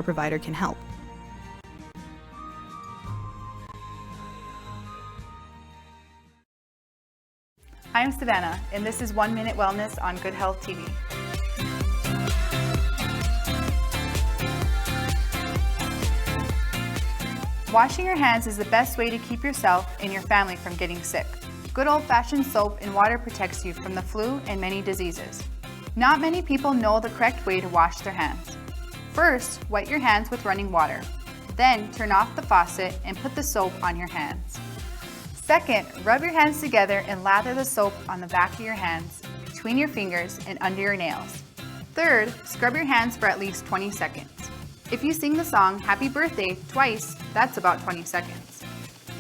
provider can help. I'm Savannah, and this is 1 Minute Wellness on Good Health TV. Washing your hands is the best way to keep yourself and your family from getting sick. Good old-fashioned soap and water protects you from the flu and many diseases. Not many people know the correct way to wash their hands. First, wet your hands with running water. Then, turn off the faucet and put the soap on your hands. Second, rub your hands together and lather the soap on the back of your hands, between your fingers and under your nails. Third, scrub your hands for at least 20 seconds. If you sing the song Happy Birthday twice, that's about 20 seconds.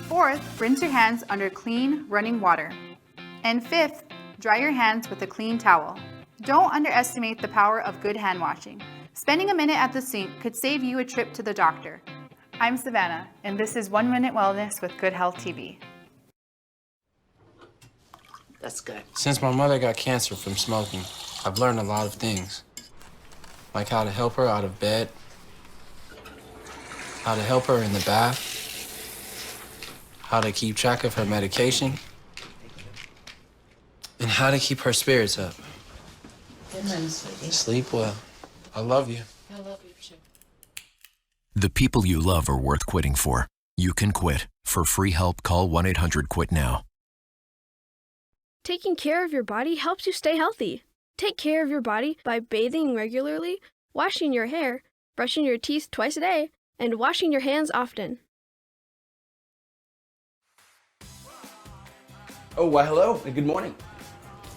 Fourth, rinse your hands under clean, running water. And fifth, dry your hands with a clean towel. Don't underestimate the power of good hand washing. Spending a minute at the sink could save you a trip to the doctor. I'm Savannah, and this is 1 Minute Wellness with Good Health TV. That's good. Since my mother got cancer from smoking, I've learned a lot of things. Like how to help her out of bed, how to help her in the bath, how to keep track of her medication, and how to keep her spirits up. Good night, sweetie. Sleep well. I love you. I love you too. The people you love are worth quitting for. You can quit. For free help, call 1-800-QUIT-NOW. Taking care of your body helps you stay healthy. Take care of your body by bathing regularly, washing your hair, brushing your teeth twice a day, and washing your hands often. Oh, why hello and good morning.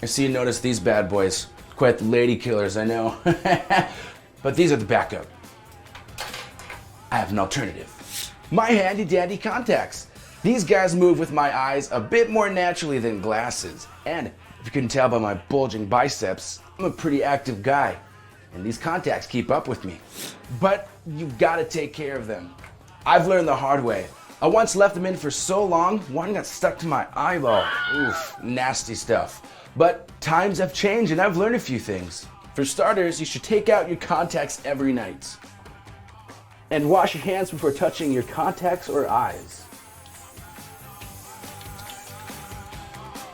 I see you notice these bad boys. Quite the lady killers, I know. But these are the backup. I have an alternative. My handy dandy contacts. These guys move with my eyes a bit more naturally than glasses. And if you couldn't tell by my bulging biceps, I'm a pretty active guy. And these contacts keep up with me. But you've got to take care of them. I've learned the hard way. I once left them in for so long, one got stuck to my eyeball. Oof, nasty stuff. But times have changed and I've learned a few things. For starters, you should take out your contacts every night. And wash your hands before touching your contacts or eyes.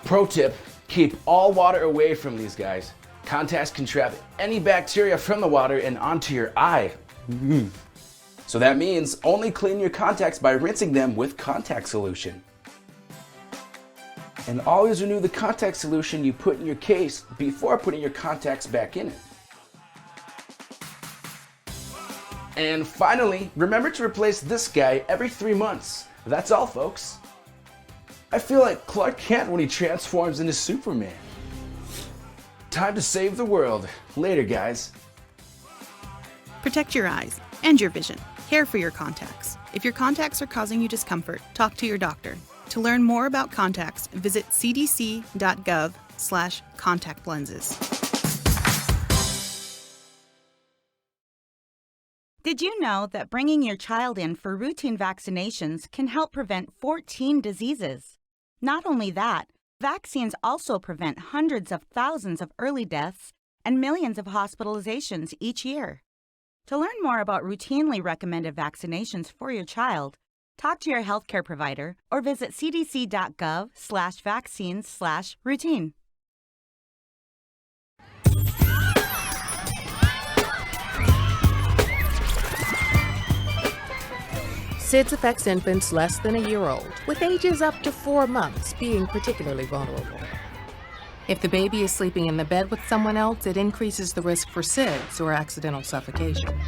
Pro tip, keep all water away from these guys. Contacts can trap any bacteria from the water and onto your eye. So that means only clean your contacts by rinsing them with contact solution. And always renew the contact solution you put in your case before putting your contacts back in it. And finally, remember to replace this guy every 3 months. That's all, folks. I feel like Clark Kent when he transforms into Superman. Time to save the world. Later, guys. Protect your eyes and your vision. Care for your contacts. If your contacts are causing you discomfort, talk to your doctor. To learn more about contacts, visit cdc.gov/contact lenses. Did you know that bringing your child in for routine vaccinations can help prevent 14 diseases? Not only that, vaccines also prevent hundreds of thousands of early deaths and millions of hospitalizations each year. To learn more about routinely recommended vaccinations for your child, talk to your healthcare provider or visit cdc.gov/vaccines/routine. SIDS affects infants less than a year old, with ages up to 4 months being particularly vulnerable. If the baby is sleeping in the bed with someone else, it increases the risk for SIDS, or accidental suffocation.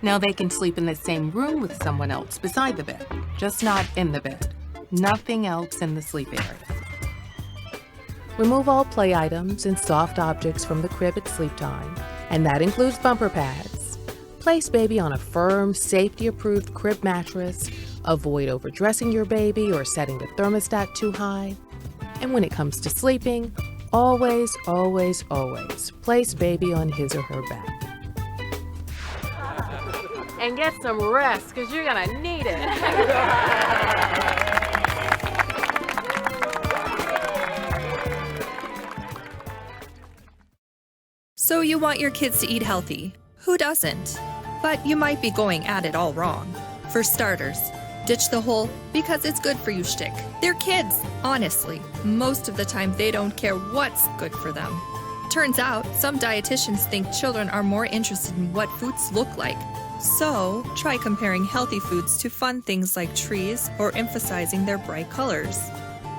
Now they can sleep in the same room with someone else beside the bed, just not in the bed. Nothing else in the sleep area. Remove all play items and soft objects from the crib at sleep time, and that includes bumper pads. Place baby on a firm, safety-approved crib mattress. Avoid overdressing your baby or setting the thermostat too high. And when it comes to sleeping, always, always, always place baby on his or her back. And get some rest, because you're gonna need it. So you want your kids to eat healthy. Who doesn't? but you might be going at it all wrong. For starters, ditch the whole because it's good for you shtick. They're kids. Honestly, most of the time they don't care what's good for them. Turns out, some dietitians think children are more interested in what foods look like. So, try comparing healthy foods to fun things like trees or emphasizing their bright colors.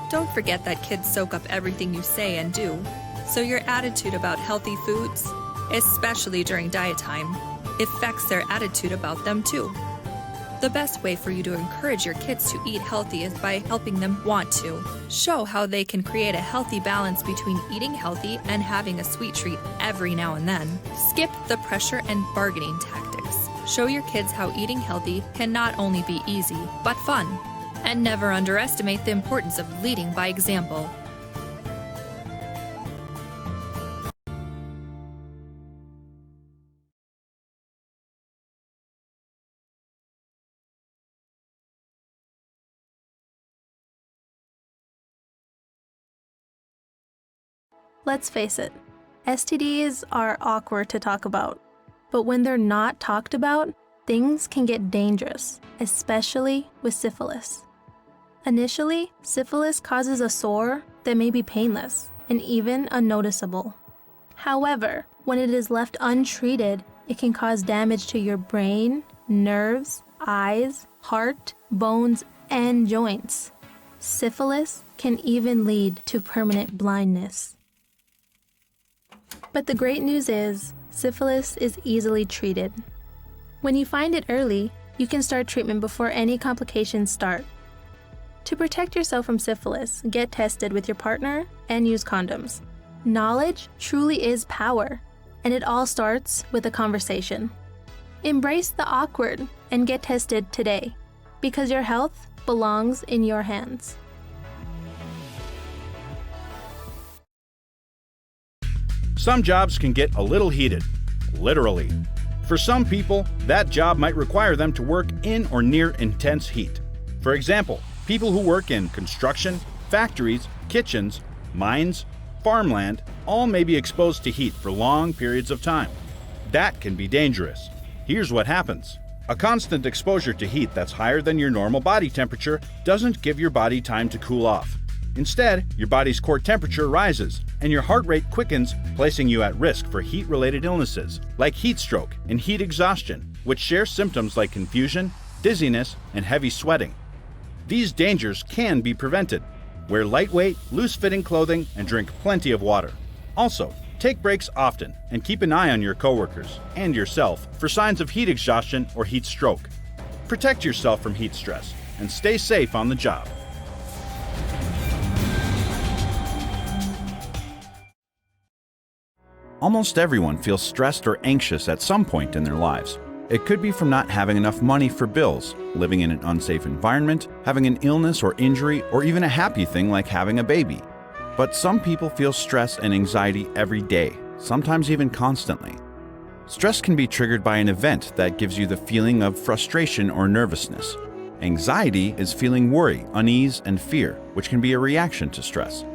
Don't forget that kids soak up everything you say and do, so your attitude about healthy foods, especially during diet time, affects their attitude about them too. The best way for you to encourage your kids to eat healthy is by helping them want to. Show how they can create a healthy balance between eating healthy and having a sweet treat every now and then. Skip the pressure and bargaining tactics. Show your kids how eating healthy can not only be easy, but fun. And never underestimate the importance of leading by example. Let's face it, STDs are awkward to talk about. But when they're not talked about, things can get dangerous, especially with syphilis. Initially, syphilis causes a sore that may be painless and even unnoticeable. However, when it is left untreated, it can cause damage to your brain, nerves, eyes, heart, bones, and joints. Syphilis can even lead to permanent blindness. But the great news is, syphilis is easily treated. When you find it early, you can start treatment before any complications start. To protect yourself from syphilis, get tested with your partner and use condoms. Knowledge truly is power, and it all starts with a conversation. Embrace the awkward and get tested today, because your health belongs in your hands. Some jobs can get a little heated, literally. For some people, that job might require them to work in or near intense heat. For example, people who work in construction, factories, kitchens, mines, farmland, all may be exposed to heat for long periods of time. That can be dangerous. Here's what happens. A constant exposure to heat that's higher than your normal body temperature doesn't give your body time to cool off. Instead, your body's core temperature rises, and your heart rate quickens, placing you at risk for heat-related illnesses, like heat stroke and heat exhaustion, which share symptoms like confusion, dizziness, and heavy sweating. These dangers can be prevented. Wear lightweight, loose-fitting clothing and drink plenty of water. Also, take breaks often and keep an eye on your coworkers and yourself for signs of heat exhaustion or heat stroke. Protect yourself from heat stress and stay safe on the job. Almost everyone feels stressed or anxious at some point in their lives. It could be from not having enough money for bills, living in an unsafe environment, having an illness or injury, or even a happy thing like having a baby. But some people feel stress and anxiety every day, sometimes even constantly. Stress can be triggered by an event that gives you the feeling of frustration or nervousness. Anxiety is feeling worry, unease, and fear, which can be a reaction to stress.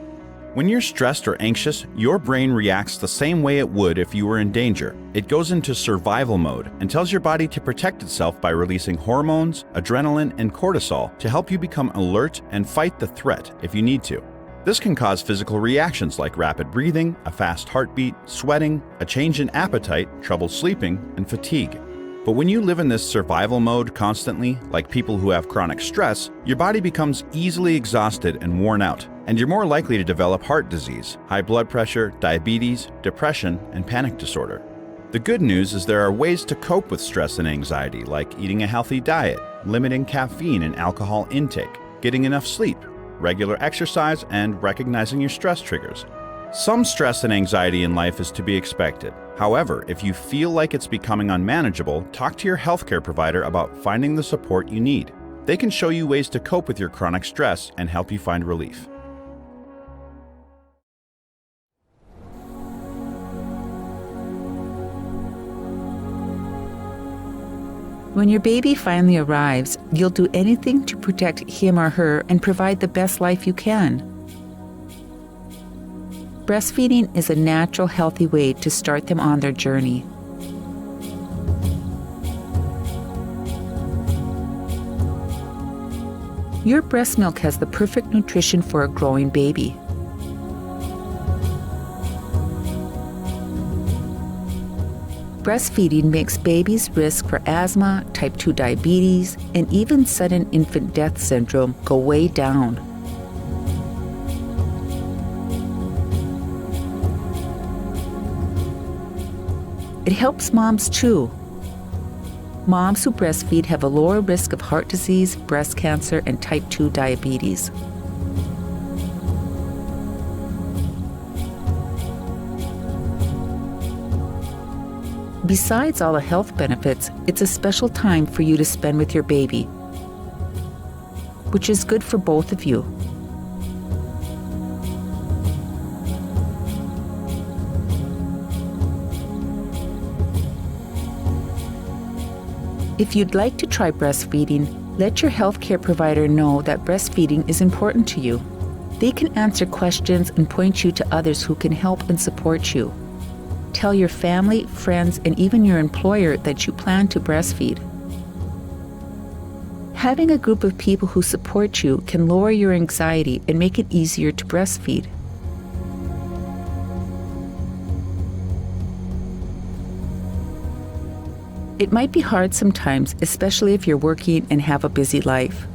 When you're stressed or anxious, your brain reacts the same way it would if you were in danger. It goes into survival mode and tells your body to protect itself by releasing hormones, adrenaline, and cortisol to help you become alert and fight the threat if you need to. This can cause physical reactions like rapid breathing, a fast heartbeat, sweating, a change in appetite, trouble sleeping, and fatigue. But when you live in this survival mode constantly, like people who have chronic stress, your body becomes easily exhausted and worn out, and you're more likely to develop heart disease, high blood pressure, diabetes, depression, and panic disorder. The good news is there are ways to cope with stress and anxiety, like eating a healthy diet, limiting caffeine and alcohol intake, getting enough sleep, regular exercise, and recognizing your stress triggers. Some stress and anxiety in life is to be expected. However, if you feel like it's becoming unmanageable, talk to your healthcare provider about finding the support you need. They can show you ways to cope with your chronic stress and help you find relief. When your baby finally arrives, you'll do anything to protect him or her and provide the best life you can. Breastfeeding is a natural, healthy way to start them on their journey. Your breast milk has the perfect nutrition for a growing baby. Breastfeeding makes babies' risk for asthma, type 2 diabetes, and even sudden infant death syndrome go way down. It helps moms too. Moms who breastfeed have a lower risk of heart disease, breast cancer, and type 2 diabetes. Besides all the health benefits, it's a special time for you to spend with your baby, which is good for both of you. If you'd like to try breastfeeding, let your healthcare provider know that breastfeeding is important to you. They can answer questions and point you to others who can help and support you. Tell your family, friends, and even your employer that you plan to breastfeed. Having a group of people who support you can lower your anxiety and make it easier to breastfeed. It might be hard sometimes, especially if you're working and have a busy life.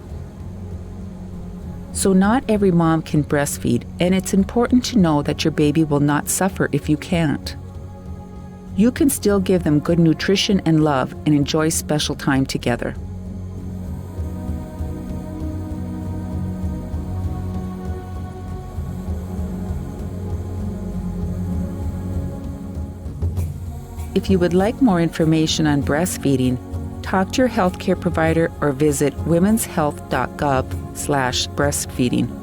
So not every mom can breastfeed, and it's important to know that your baby will not suffer if you can't. You can still give them good nutrition and love and enjoy special time together. If you would like more information on breastfeeding, talk to your healthcare provider or visit womenshealth.gov/breastfeeding.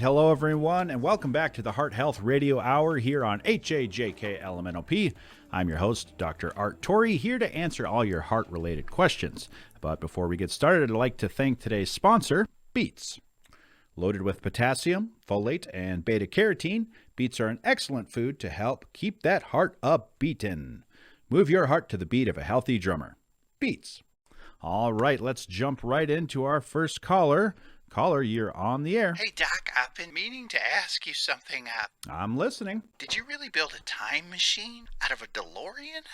Hello, everyone, and welcome back to the Heart Health Radio Hour here on HAJK LMNOP. I'm your host, Dr. Art Torrey, here to answer all your heart-related questions. But before we get started, I'd like to thank today's sponsor, Beets. Loaded with potassium, folate, and beta-carotene, beets are an excellent food to help keep that heart up-beatin'. Move your heart to the beat of a healthy drummer. Beets. All right, let's jump right into our first caller. Caller, you're on the air. Hey, Doc, I've been meaning to ask you something. I'm listening. Did you really build a time machine out of a DeLorean?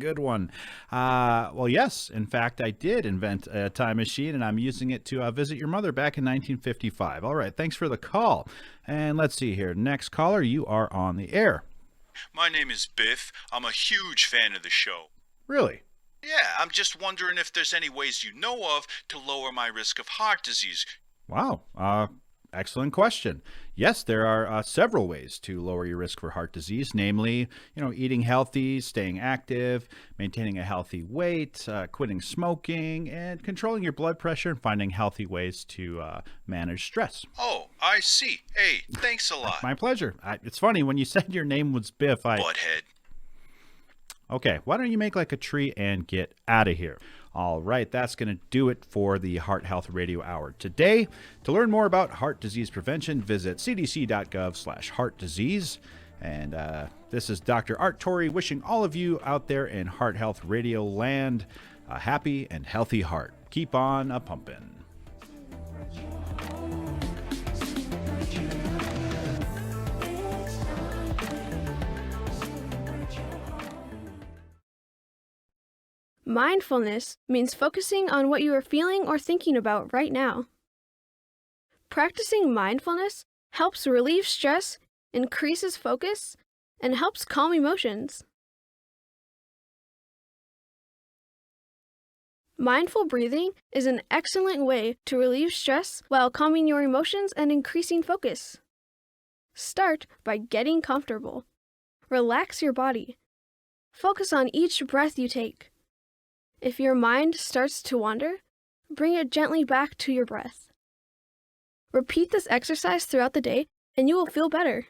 Good one. Well, yes. In fact, I did invent a time machine, and I'm using it to visit your mother back in 1955. All right, thanks for the call. And let's see here. Next caller, you are on the air. My name is Biff. I'm a huge fan of the show. Really? Yeah, I'm just wondering if there's any ways you know of to lower my risk of heart disease. Wow. Excellent question. Yes, there are several ways to lower your risk for heart disease, namely, eating healthy, staying active, maintaining a healthy weight, quitting smoking, and controlling your blood pressure and finding healthy ways to manage stress. Oh, I see. Hey, thanks a lot. My pleasure. It's funny, when you said your name was Biff, Butthead. Okay, why don't you make like a tree and get out of here? All right, that's going to do it for the Heart Health Radio Hour today. To learn more about heart disease prevention, visit cdc.gov/heart disease. And this is Dr. Art Torrey wishing all of you out there in Heart Health Radio land a happy and healthy heart. Keep on a-pumpin'. Mindfulness means focusing on what you are feeling or thinking about right now. Practicing mindfulness helps relieve stress, increases focus, and helps calm emotions. Mindful breathing is an excellent way to relieve stress while calming your emotions and increasing focus. Start by getting comfortable. Relax your body. Focus on each breath you take. If your mind starts to wander, bring it gently back to your breath. Repeat this exercise throughout the day, and you will feel better.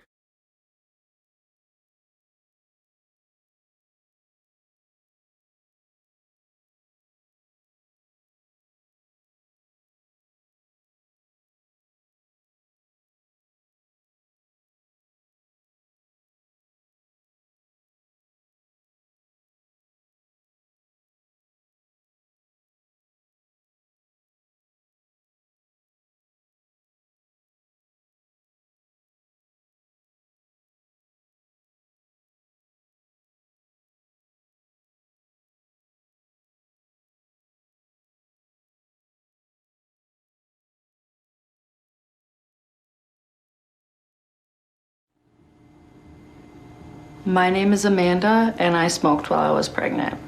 My name is Amanda, and I smoked while I was pregnant.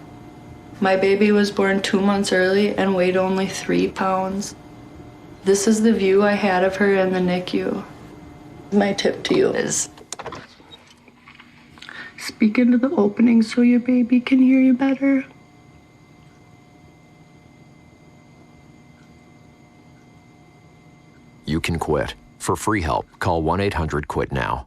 My baby was born 2 months early and weighed only 3 pounds. This is the view I had of her in the NICU. My tip to you is speak into the opening so your baby can hear you better. You can quit. For free help, call 1-800-QUIT-NOW.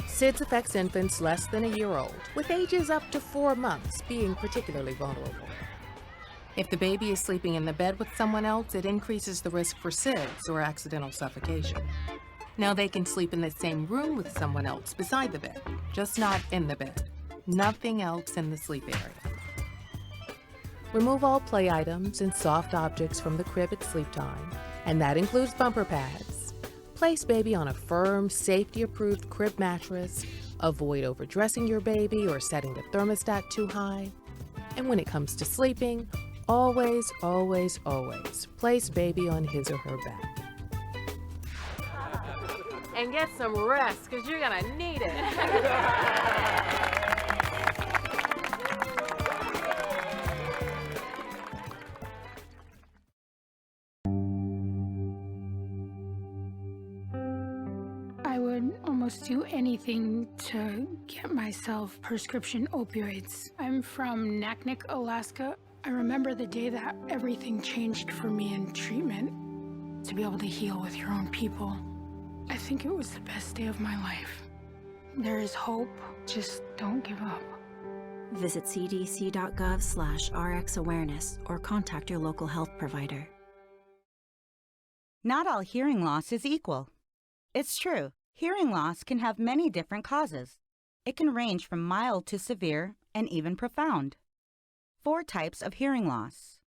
SIDS affects infants less than a year old, with ages up to 4 months being particularly vulnerable. If the baby is sleeping in the bed with someone else, it increases the risk for SIDS or accidental suffocation. Now they can sleep in the same room with someone else beside the bed, just not in the bed. Nothing else in the sleep area. Remove all play items and soft objects from the crib at sleep time, and that includes bumper pads. Place baby on a firm, safety-approved crib mattress. Avoid overdressing your baby or setting the thermostat too high. And when it comes to sleeping, always, always, always place baby on his or her back. And get some rest, because you're gonna need it. I would almost do anything to get myself prescription opioids. I'm from Naknek, Alaska. I remember the day that everything changed for me in treatment. To be able to heal with your own people. I think it was the best day of my life. There is hope. Just don't give up. Visit cdc.gov/rxawareness or contact your local health provider. Not all hearing loss is equal. It's true, hearing loss can have many different causes. It can range from mild to severe and even profound. 4 types of hearing loss.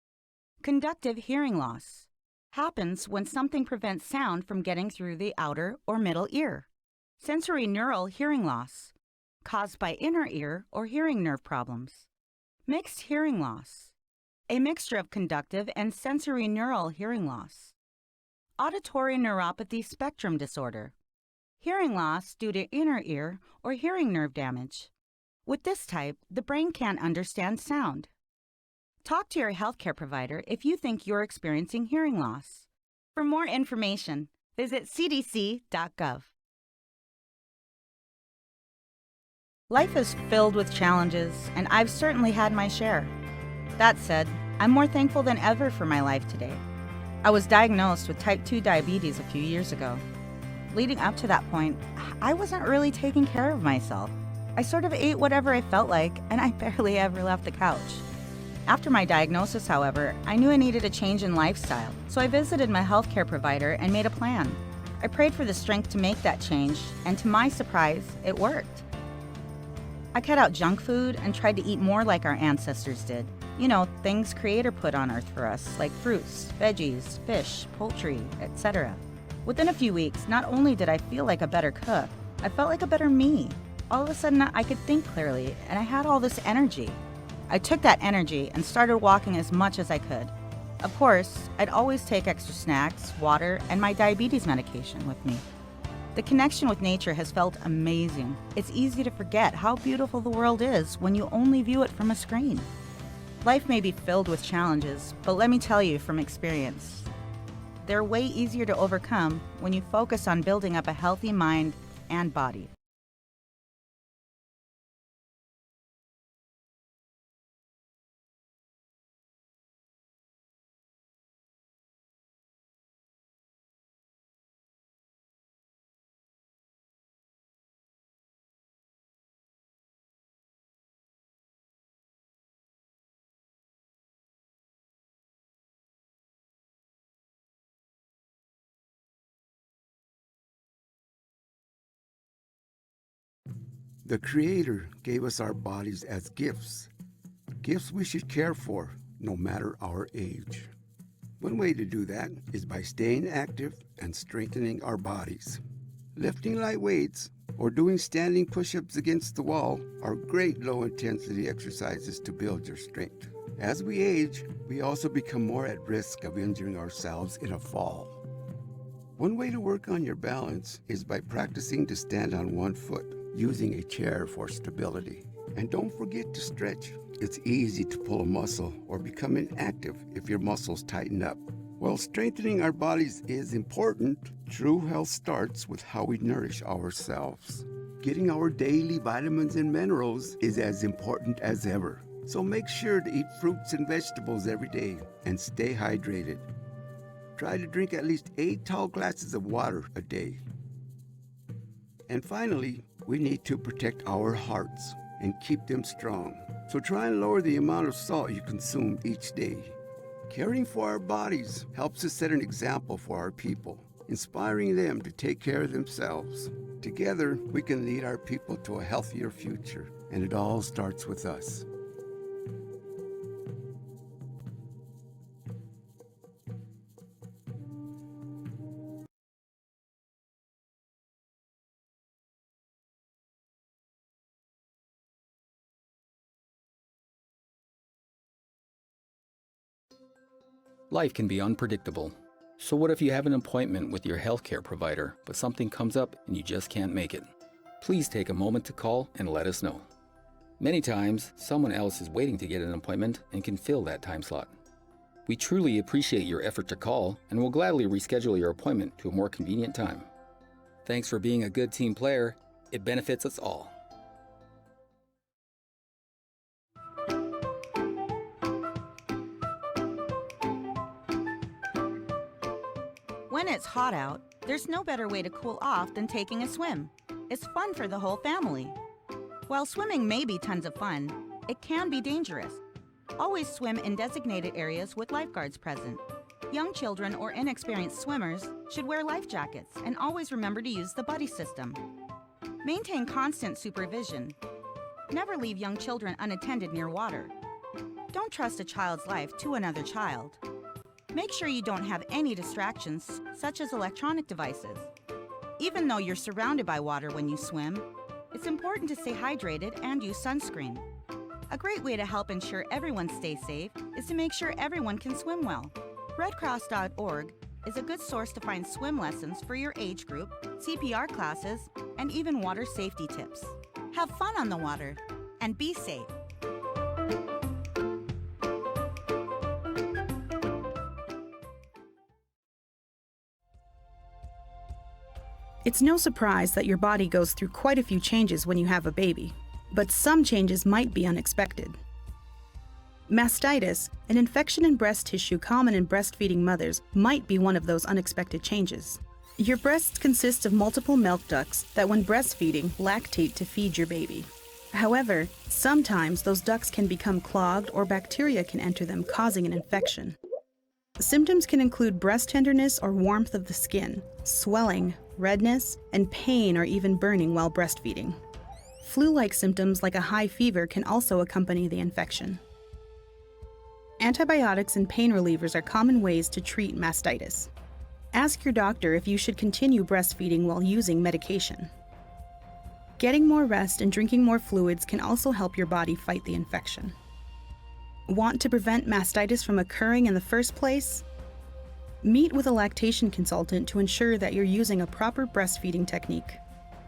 Conductive hearing loss happens when something prevents sound from getting through the outer or middle ear. Sensory neural hearing loss, caused by inner ear or hearing nerve problems. Mixed hearing loss, a mixture of conductive and sensory neural hearing loss. Auditory neuropathy spectrum disorder, hearing loss due to inner ear or hearing nerve damage. With this type, the brain can't understand sound. Talk to your healthcare provider if you think you're experiencing hearing loss. For more information, visit cdc.gov. Life is filled with challenges, and I've certainly had my share. That said, I'm more thankful than ever for my life today. I was diagnosed with type 2 diabetes a few years ago. Leading up to that point, I wasn't really taking care of myself. I sort of ate whatever I felt like, and I barely ever left the couch. After my diagnosis, however, I knew I needed a change in lifestyle, so I visited my healthcare provider and made a plan. I prayed for the strength to make that change, and to my surprise, it worked. I cut out junk food and tried to eat more like our ancestors did. You know, things Creator put on earth for us, like fruits, veggies, fish, poultry, etc. Within a few weeks, not only did I feel like a better cook, I felt like a better me. All of a sudden, I could think clearly, and I had all this energy. I took that energy and started walking as much as I could. Of course, I'd always take extra snacks, water, and my diabetes medication with me. The connection with nature has felt amazing. It's easy to forget how beautiful the world is when you only view it from a screen. Life may be filled with challenges, but let me tell you from experience, they're way easier to overcome when you focus on building up a healthy mind and body. The Creator gave us our bodies as gifts, gifts we should care for no matter our age. One way to do that is by staying active and strengthening our bodies. Lifting light weights or doing standing push-ups against the wall are great low-intensity exercises to build your strength. As we age, we also become more at risk of injuring ourselves in a fall. One way to work on your balance is by practicing to stand on one foot, using a chair for stability. And don't forget to stretch. It's easy to pull a muscle or become inactive if your muscles tighten up. While strengthening our bodies is important, true health starts with how we nourish ourselves. Getting our daily vitamins and minerals is as important as ever. So make sure to eat fruits and vegetables every day and stay hydrated. Try to drink at least 8 tall glasses of water a day. And finally, we need to protect our hearts and keep them strong. So try and lower the amount of salt you consume each day. Caring for our bodies helps us set an example for our people, inspiring them to take care of themselves. Together, we can lead our people to a healthier future, and it all starts with us. Life can be unpredictable. So what if you have an appointment with your healthcare provider, but something comes up and you just can't make it? Please take a moment to call and let us know. Many times, someone else is waiting to get an appointment and can fill that time slot. We truly appreciate your effort to call and will gladly reschedule your appointment to a more convenient time. Thanks for being a good team player. It benefits us all. When it's hot out, there's no better way to cool off than taking a swim. It's fun for the whole family. While swimming may be tons of fun, it can be dangerous. Always swim in designated areas with lifeguards present. Young children or inexperienced swimmers should wear life jackets and always remember to use the buddy system. Maintain constant supervision. Never leave young children unattended near water. Don't trust a child's life to another child. Make sure you don't have any distractions, such as electronic devices. Even though you're surrounded by water when you swim, it's important to stay hydrated and use sunscreen. A great way to help ensure everyone stays safe is to make sure everyone can swim well. RedCross.org is a good source to find swim lessons for your age group, CPR classes, and even water safety tips. Have fun on the water and be safe. It's no surprise that your body goes through quite a few changes when you have a baby, but some changes might be unexpected. Mastitis, an infection in breast tissue common in breastfeeding mothers, might be one of those unexpected changes. Your breasts consist of multiple milk ducts that, when breastfeeding, lactate to feed your baby. However, sometimes those ducts can become clogged or bacteria can enter them, causing an infection. Symptoms can include breast tenderness or warmth of the skin, swelling, redness, and pain or even burning while breastfeeding. Flu-like symptoms like a high fever can also accompany the infection. Antibiotics and pain relievers are common ways to treat mastitis. Ask your doctor if you should continue breastfeeding while using medication. Getting more rest and drinking more fluids can also help your body fight the infection. Want to prevent mastitis from occurring in the first place? Meet with a lactation consultant to ensure that you're using a proper breastfeeding technique.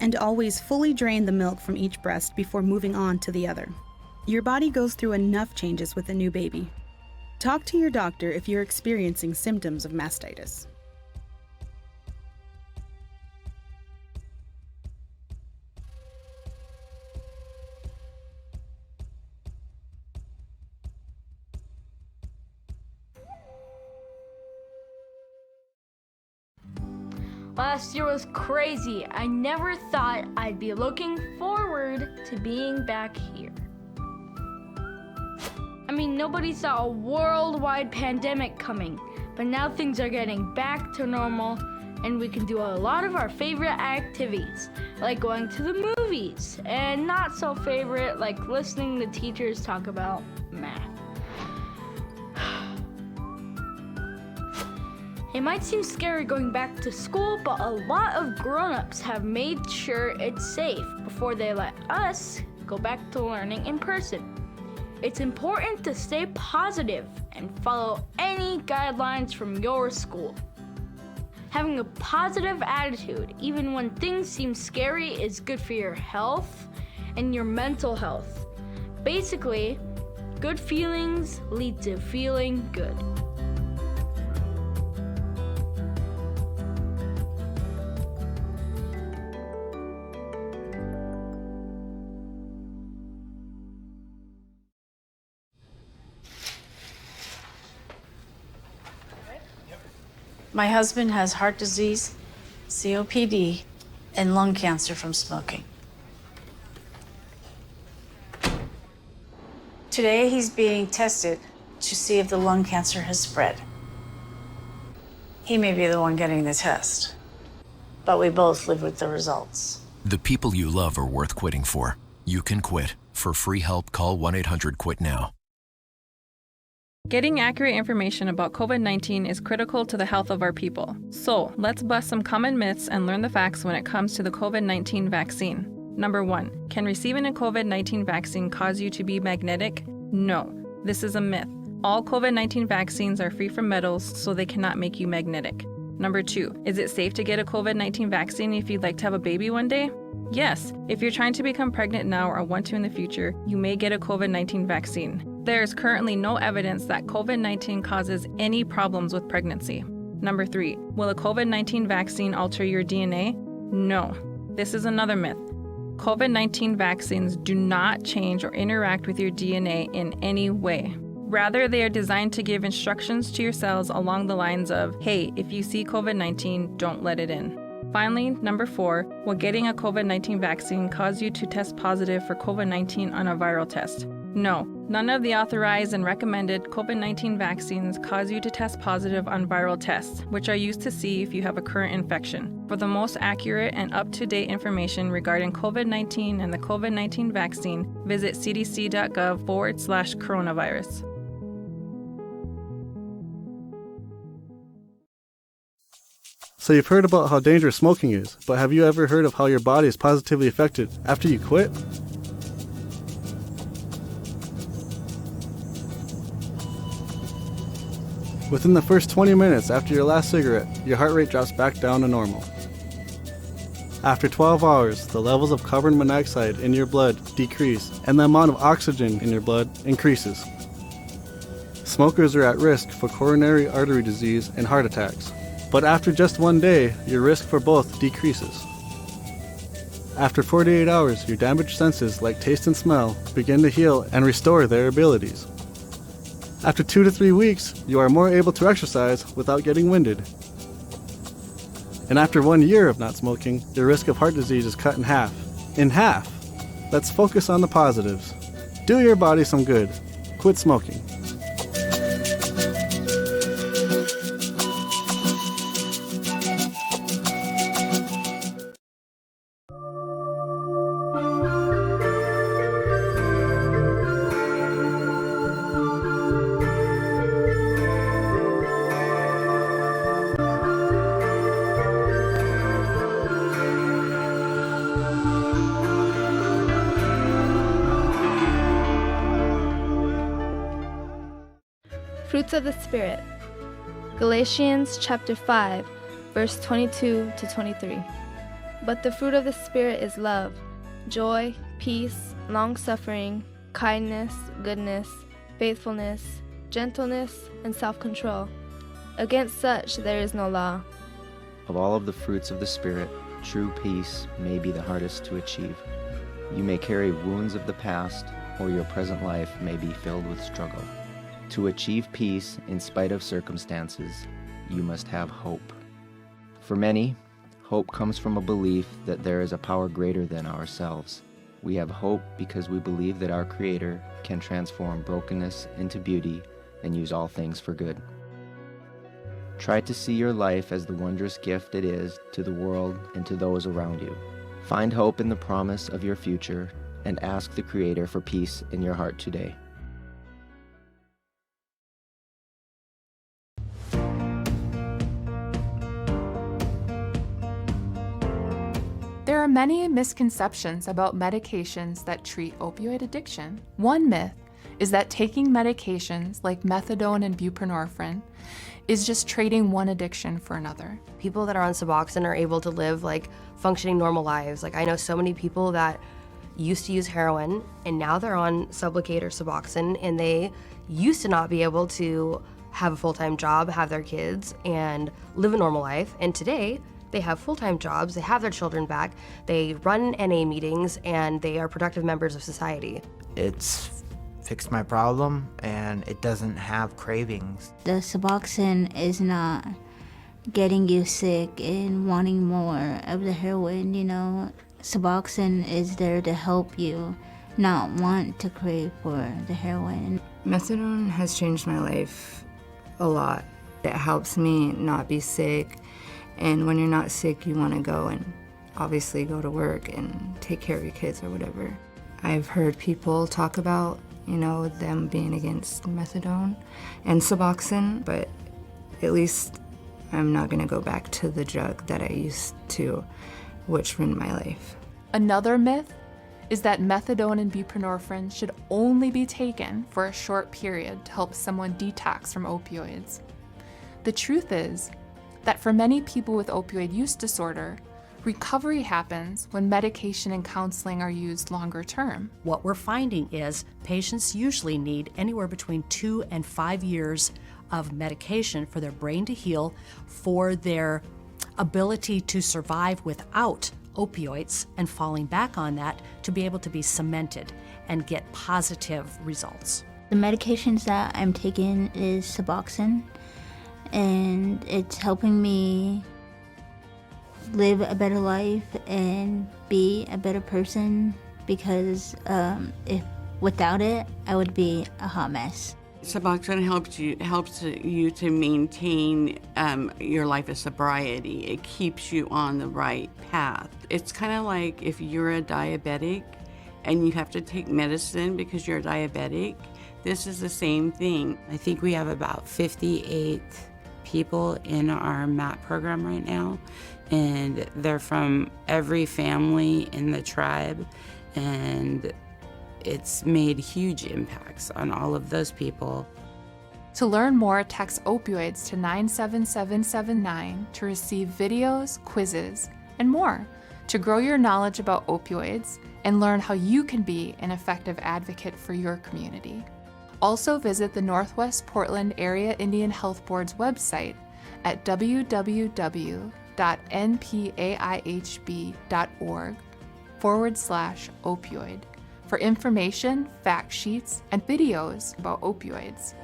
And always fully drain the milk from each breast before moving on to the other. Your body goes through enough changes with a new baby. Talk to your doctor if you're experiencing symptoms of mastitis. Last year was crazy. I never thought I'd be looking forward to being back here. I mean, nobody saw a worldwide pandemic coming, but now things are getting back to normal and we can do a lot of our favorite activities, like going to the movies, and not so favorite, like listening to teachers talk about math. It might seem scary going back to school, but a lot of grown-ups have made sure it's safe before they let us go back to learning in person. It's important to stay positive and follow any guidelines from your school. Having a positive attitude, even when things seem scary, is good for your health and your mental health. Basically, good feelings lead to feeling good. My husband has heart disease, COPD, and lung cancer from smoking. Today, he's being tested to see if the lung cancer has spread. He may be the one getting the test, but we both live with the results. The people you love are worth quitting for. You can quit. For free help, call 1-800-QUIT-NOW. Getting accurate information about COVID-19 is critical to the health of our people. So, let's bust some common myths and learn the facts when it comes to the COVID-19 vaccine. Number 1, can receiving a COVID-19 vaccine cause you to be magnetic? No, this is a myth. All COVID-19 vaccines are free from metals, so they cannot make you magnetic. Number 2, is it safe to get a COVID-19 vaccine if you'd like to have a baby one day? Yes, if you're trying to become pregnant now or want to in the future, you may get a COVID-19 vaccine. There is currently no evidence that COVID-19 causes any problems with pregnancy. Number 3, will a COVID-19 vaccine alter your DNA? No, this is another myth. COVID-19 vaccines do not change or interact with your DNA in any way. Rather, they are designed to give instructions to your cells along the lines of, hey, if you see COVID-19, don't let it in. Finally, number 4, will getting a COVID-19 vaccine cause you to test positive for COVID-19 on a viral test? No, none of the authorized and recommended COVID-19 vaccines cause you to test positive on viral tests, which are used to see if you have a current infection. For the most accurate and up-to-date information regarding COVID-19 and the COVID-19 vaccine, visit cdc.gov/coronavirus. So you've heard about how dangerous smoking is, but have you ever heard of how your body is positively affected after you quit? Within the first 20 minutes after your last cigarette, your heart rate drops back down to normal. After 12 hours, the levels of carbon monoxide in your blood decrease and the amount of oxygen in your blood increases. Smokers are at risk for coronary artery disease and heart attacks, but after just one day, your risk for both decreases. After 48 hours, your damaged senses like taste and smell begin to heal and restore their abilities. After 2 to 3 weeks, you are more able to exercise without getting winded. And after 1 year of not smoking, your risk of heart disease is cut in half. In half! Let's focus on the positives. Do your body some good. Quit smoking. Fruits of the Spirit. Galatians chapter 5, verse 22 to 23. But the fruit of the Spirit is love, joy, peace, long-suffering, kindness, goodness, faithfulness, gentleness, and self-control. Against such there is no law. Of all of the fruits of the Spirit, true peace may be the hardest to achieve. You may carry wounds of the past, or your present life may be filled with struggle. To achieve peace in spite of circumstances, you must have hope. For many, hope comes from a belief that there is a power greater than ourselves. We have hope because we believe that our Creator can transform brokenness into beauty and use all things for good. Try to see your life as the wondrous gift it is to the world and to those around you. Find hope in the promise of your future and ask the Creator for peace in your heart today. There are many misconceptions about medications that treat opioid addiction. One myth is that taking medications like methadone and buprenorphine is just trading one addiction for another. People that are on Suboxone are able to live functioning normal lives. I know so many people that used to use heroin and now they're on Sublocade or Suboxone, and they used to not be able to have a full-time job, have their kids, and live a normal life. And today, they have full-time jobs, they have their children back, they run NA meetings, and they are productive members of society. It's fixed my problem, and it doesn't have cravings. The Suboxone is not getting you sick and wanting more of the heroin, Suboxone is there to help you not want to crave for the heroin. Methadone has changed my life a lot. It helps me not be sick, and when you're not sick, you want to go and obviously go to work and take care of your kids or whatever. I've heard people talk about them being against methadone and Suboxone, but at least I'm not going to go back to the drug that I used to, which ruined my life. Another myth is that methadone and buprenorphine should only be taken for a short period to help someone detox from opioids. The truth is that for many people with opioid use disorder, recovery happens when medication and counseling are used longer term. What we're finding is patients usually need anywhere between 2 and 5 years of medication for their brain to heal, for their ability to survive without opioids and falling back on that to be able to be cemented and get positive results. The medications that I'm taking is Suboxone, and it's helping me live a better life and be a better person, because if without it, I would be a hot mess. Suboxone helps you to maintain your life of sobriety. It keeps you on the right path. It's kind of like if you're a diabetic and you have to take medicine because you're diabetic, this is the same thing. I think we have about 58 people in our MAP program right now, and they're from every family in the tribe, and it's made huge impacts on all of those people. To learn more, text opioids to 97779 to receive videos, quizzes, and more to grow your knowledge about opioids and learn how you can be an effective advocate for your community. Also visit the Northwest Portland Area Indian Health Board's website at www.npaihb.org/opioid for information, fact sheets, and videos about opioids.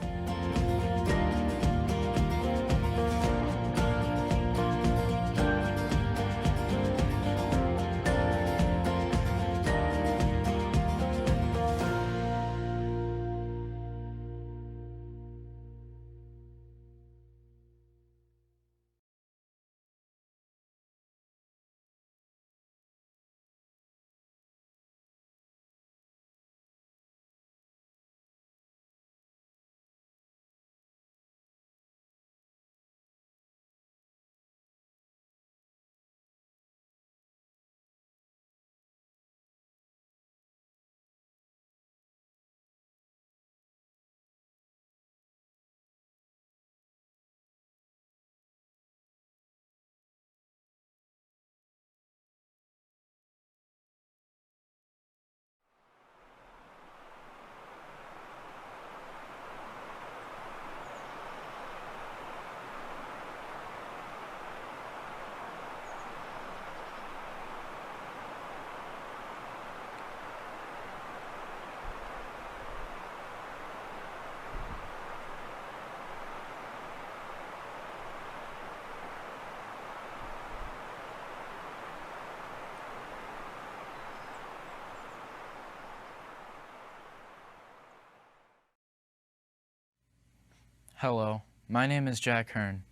Hello, my name is Jack Hearn.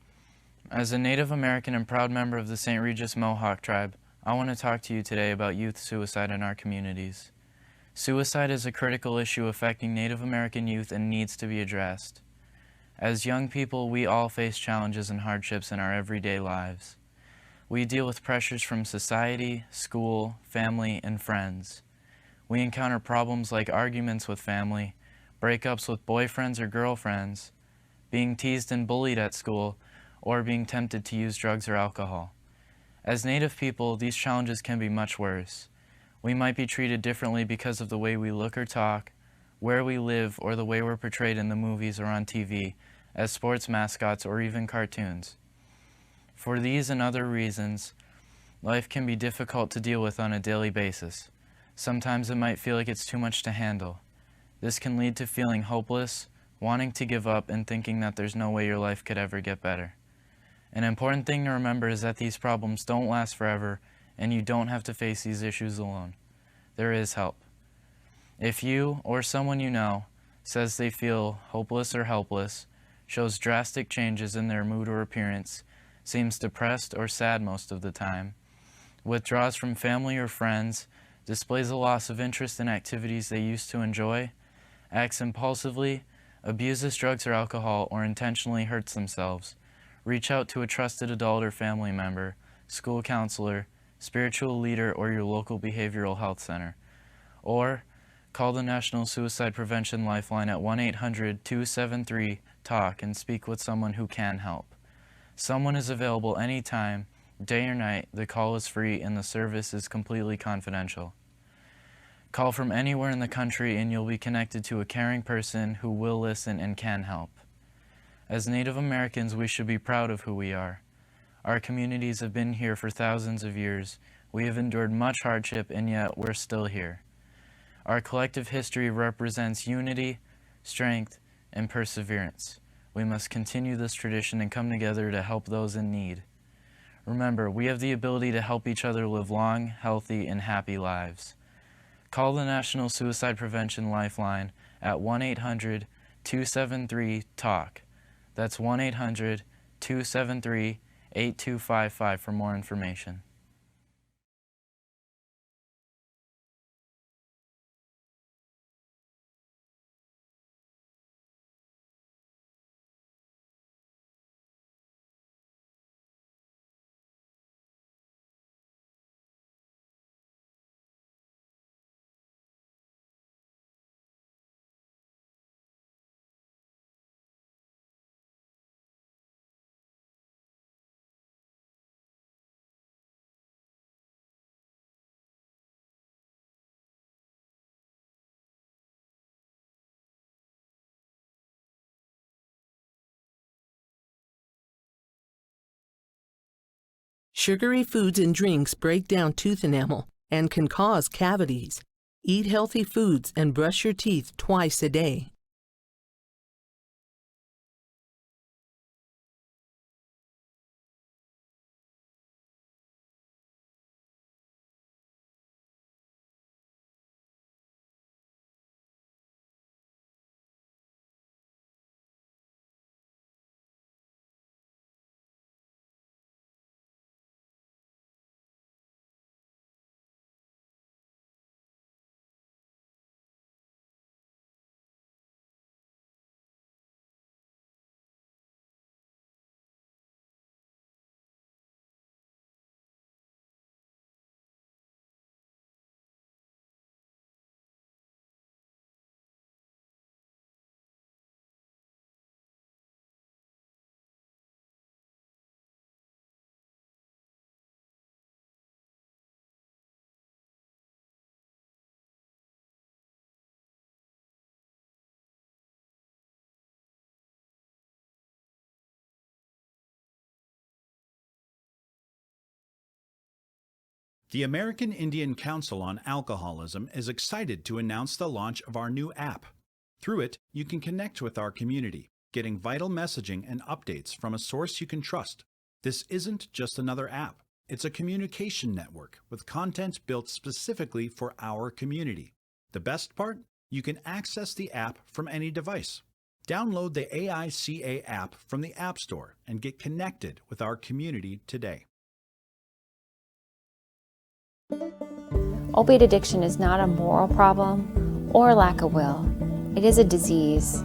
As a Native American and proud member of the St. Regis Mohawk tribe, I want to talk to you today about youth suicide in our communities. Suicide is a critical issue affecting Native American youth and needs to be addressed. As young people, we all face challenges and hardships in our everyday lives. We deal with pressures from society, school, family, and friends. We encounter problems like arguments with family, breakups with boyfriends or girlfriends, being teased and bullied at school, or being tempted to use drugs or alcohol. As Native people, these challenges can be much worse. We might be treated differently because of the way we look or talk, where we live, or the way we're portrayed in the movies or on TV, as sports mascots or even cartoons. For these and other reasons, life can be difficult to deal with on a daily basis. Sometimes it might feel like it's too much to handle. This can lead to feeling hopeless, wanting to give up, and thinking that there's no way your life could ever get better. An important thing to remember is that these problems don't last forever, and you don't have to face these issues alone. There is help. If you or someone you know says they feel hopeless or helpless, shows drastic changes in their mood or appearance, seems depressed or sad most of the time, withdraws from family or friends, displays a loss of interest in activities they used to enjoy, acts impulsively, abuses drugs or alcohol, or intentionally hurts themselves, reach out to a trusted adult or family member, school counselor, spiritual leader, or your local behavioral health center. Or call the National Suicide Prevention Lifeline at 1-800-273-TALK and speak with someone who can help. Someone is available anytime, day or night. The call is free and the service is completely confidential. Call from anywhere in the country and you'll be connected to a caring person who will listen and can help. As Native Americans, we should be proud of who we are. Our communities have been here for thousands of years. We have endured much hardship, and yet we're still here. Our collective history represents unity, strength, and perseverance. We must continue this tradition and come together to help those in need. Remember, we have the ability to help each other live long, healthy, and happy lives. Call the National Suicide Prevention Lifeline at 1-800-273-TALK. That's 1-800-273-8255 for more information. Sugary foods and drinks break down tooth enamel and can cause cavities. Eat healthy foods and brush your teeth twice a day. The American Indian Council on Alcoholism is excited to announce the launch of our new app. Through it, you can connect with our community, getting vital messaging and updates from a source you can trust. This isn't just another app. It's a communication network with content built specifically for our community. The best part? You can access the app from any device. Download the AICA app from the App Store and get connected with our community today. Opiate addiction is not a moral problem or a lack of will. It is a disease.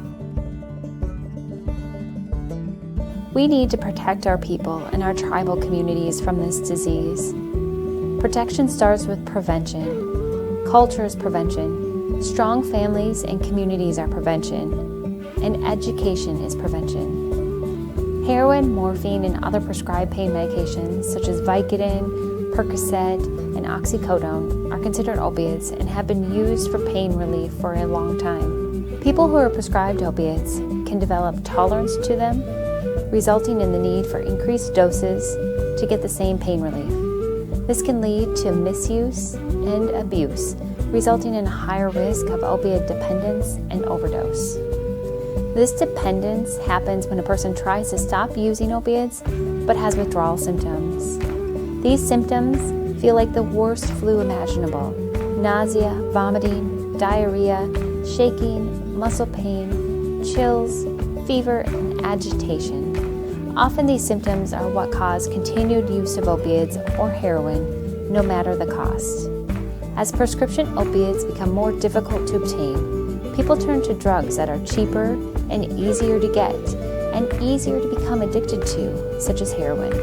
We need to protect our people and our tribal communities from this disease. Protection starts with prevention. Culture is prevention. Strong families and communities are prevention. And education is prevention. Heroin, morphine, and other prescribed pain medications such as Vicodin, Percocet, and oxycodone are considered opiates and have been used for pain relief for a long time. People who are prescribed opiates can develop tolerance to them, resulting in the need for increased doses to get the same pain relief. This can lead to misuse and abuse, resulting in a higher risk of opiate dependence and overdose. This dependence happens when a person tries to stop using opiates but has withdrawal symptoms. These symptoms feel like the worst flu imaginable: nausea, vomiting, diarrhea, shaking, muscle pain, chills, fever, and agitation. Often these symptoms are what cause continued use of opiates or heroin, no matter the cost. As prescription opiates become more difficult to obtain, people turn to drugs that are cheaper and easier to get and easier to become addicted to, such as heroin.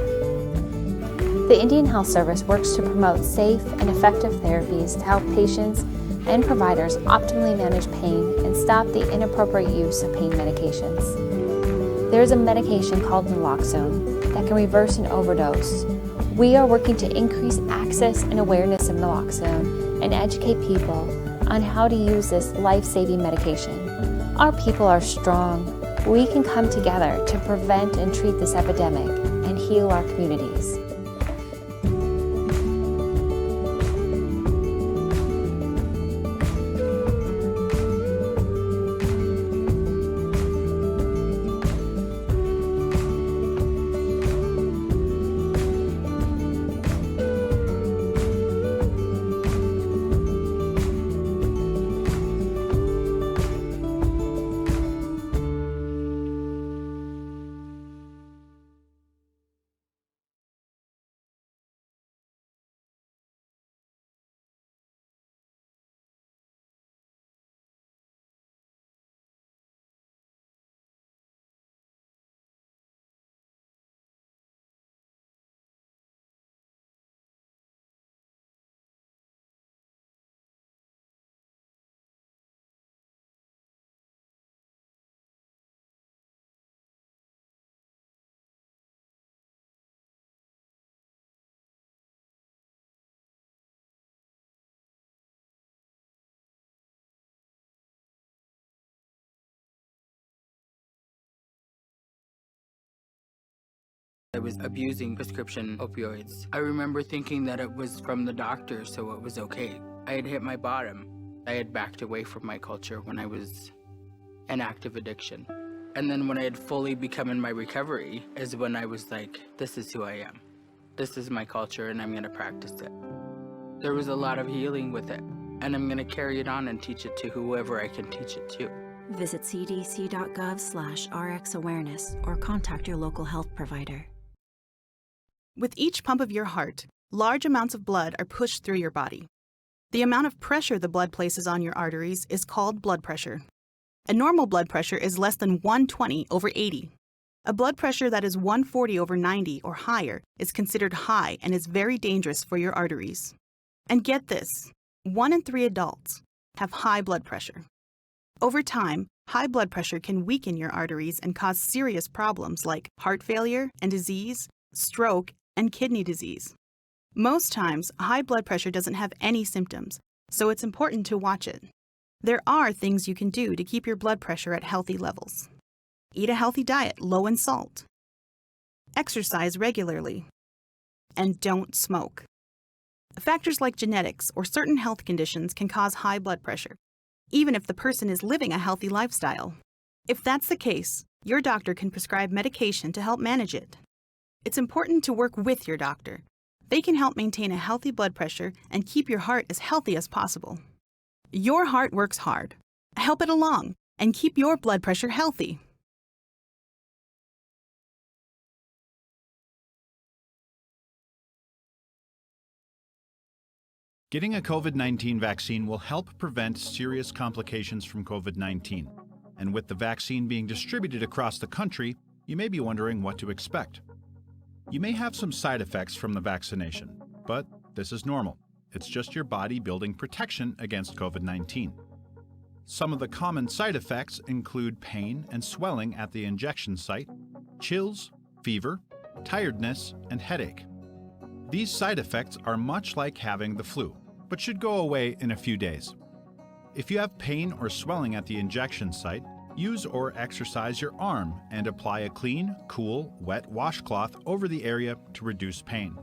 The Indian Health Service works to promote safe and effective therapies to help patients and providers optimally manage pain and stop the inappropriate use of pain medications. There is a medication called naloxone that can reverse an overdose. We are working to increase access and awareness of naloxone and educate people on how to use this life-saving medication. Our people are strong. We can come together to prevent and treat this epidemic and heal our communities. I was abusing prescription opioids. I remember thinking that it was from the doctor, so it was okay. I had hit my bottom. I had backed away from my culture when I was in active addiction. And then when I had fully become in my recovery is when I was like, this is who I am. This is my culture and I'm gonna practice it. There was a lot of healing with it, and I'm gonna carry it on and teach it to whoever I can teach it to. Visit cdc.gov/RxAwareness or contact your local health provider. With each pump of your heart, large amounts of blood are pushed through your body. The amount of pressure the blood places on your arteries is called blood pressure. A normal blood pressure is less than 120/80. A blood pressure that is 140/90 or higher is considered high and is very dangerous for your arteries. And get this, 1 in 3 adults have high blood pressure. Over time, high blood pressure can weaken your arteries and cause serious problems like heart failure and disease, stroke, and kidney disease. Most times, high blood pressure doesn't have any symptoms, so it's important to watch it. There are things you can do to keep your blood pressure at healthy levels. Eat a healthy diet low in salt. Exercise regularly. And don't smoke. Factors like genetics or certain health conditions can cause high blood pressure, even if the person is living a healthy lifestyle. If that's the case, your doctor can prescribe medication to help manage it. It's important to work with your doctor. They can help maintain a healthy blood pressure and keep your heart as healthy as possible. Your heart works hard. Help it along and keep your blood pressure healthy. Getting a COVID-19 vaccine will help prevent serious complications from COVID-19. And with the vaccine being distributed across the country, you may be wondering what to expect. You may have some side effects from the vaccination, but this is normal. It's just your body building protection against COVID-19. Some of the common side effects include pain and swelling at the injection site, chills, fever, tiredness, and headache. These side effects are much like having the flu, but should go away in a few days. If you have pain or swelling at the injection site, use or exercise your arm and apply a clean, cool, wet washcloth over the area to reduce pain.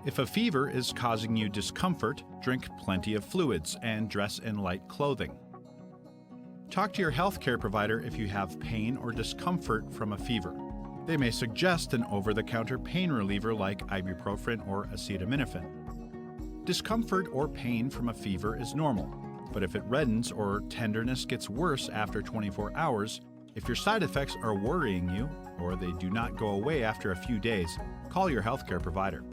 If a fever is causing you discomfort, drink plenty of fluids and dress in light clothing. Talk to your healthcare provider if you have pain or discomfort from a fever. They may suggest an over-the-counter pain reliever like ibuprofen or acetaminophen. Discomfort or pain from a fever is normal, but if it reddens or tenderness gets worse after 24 hours, if your side effects are worrying you or they do not go away after a few days, call your healthcare provider.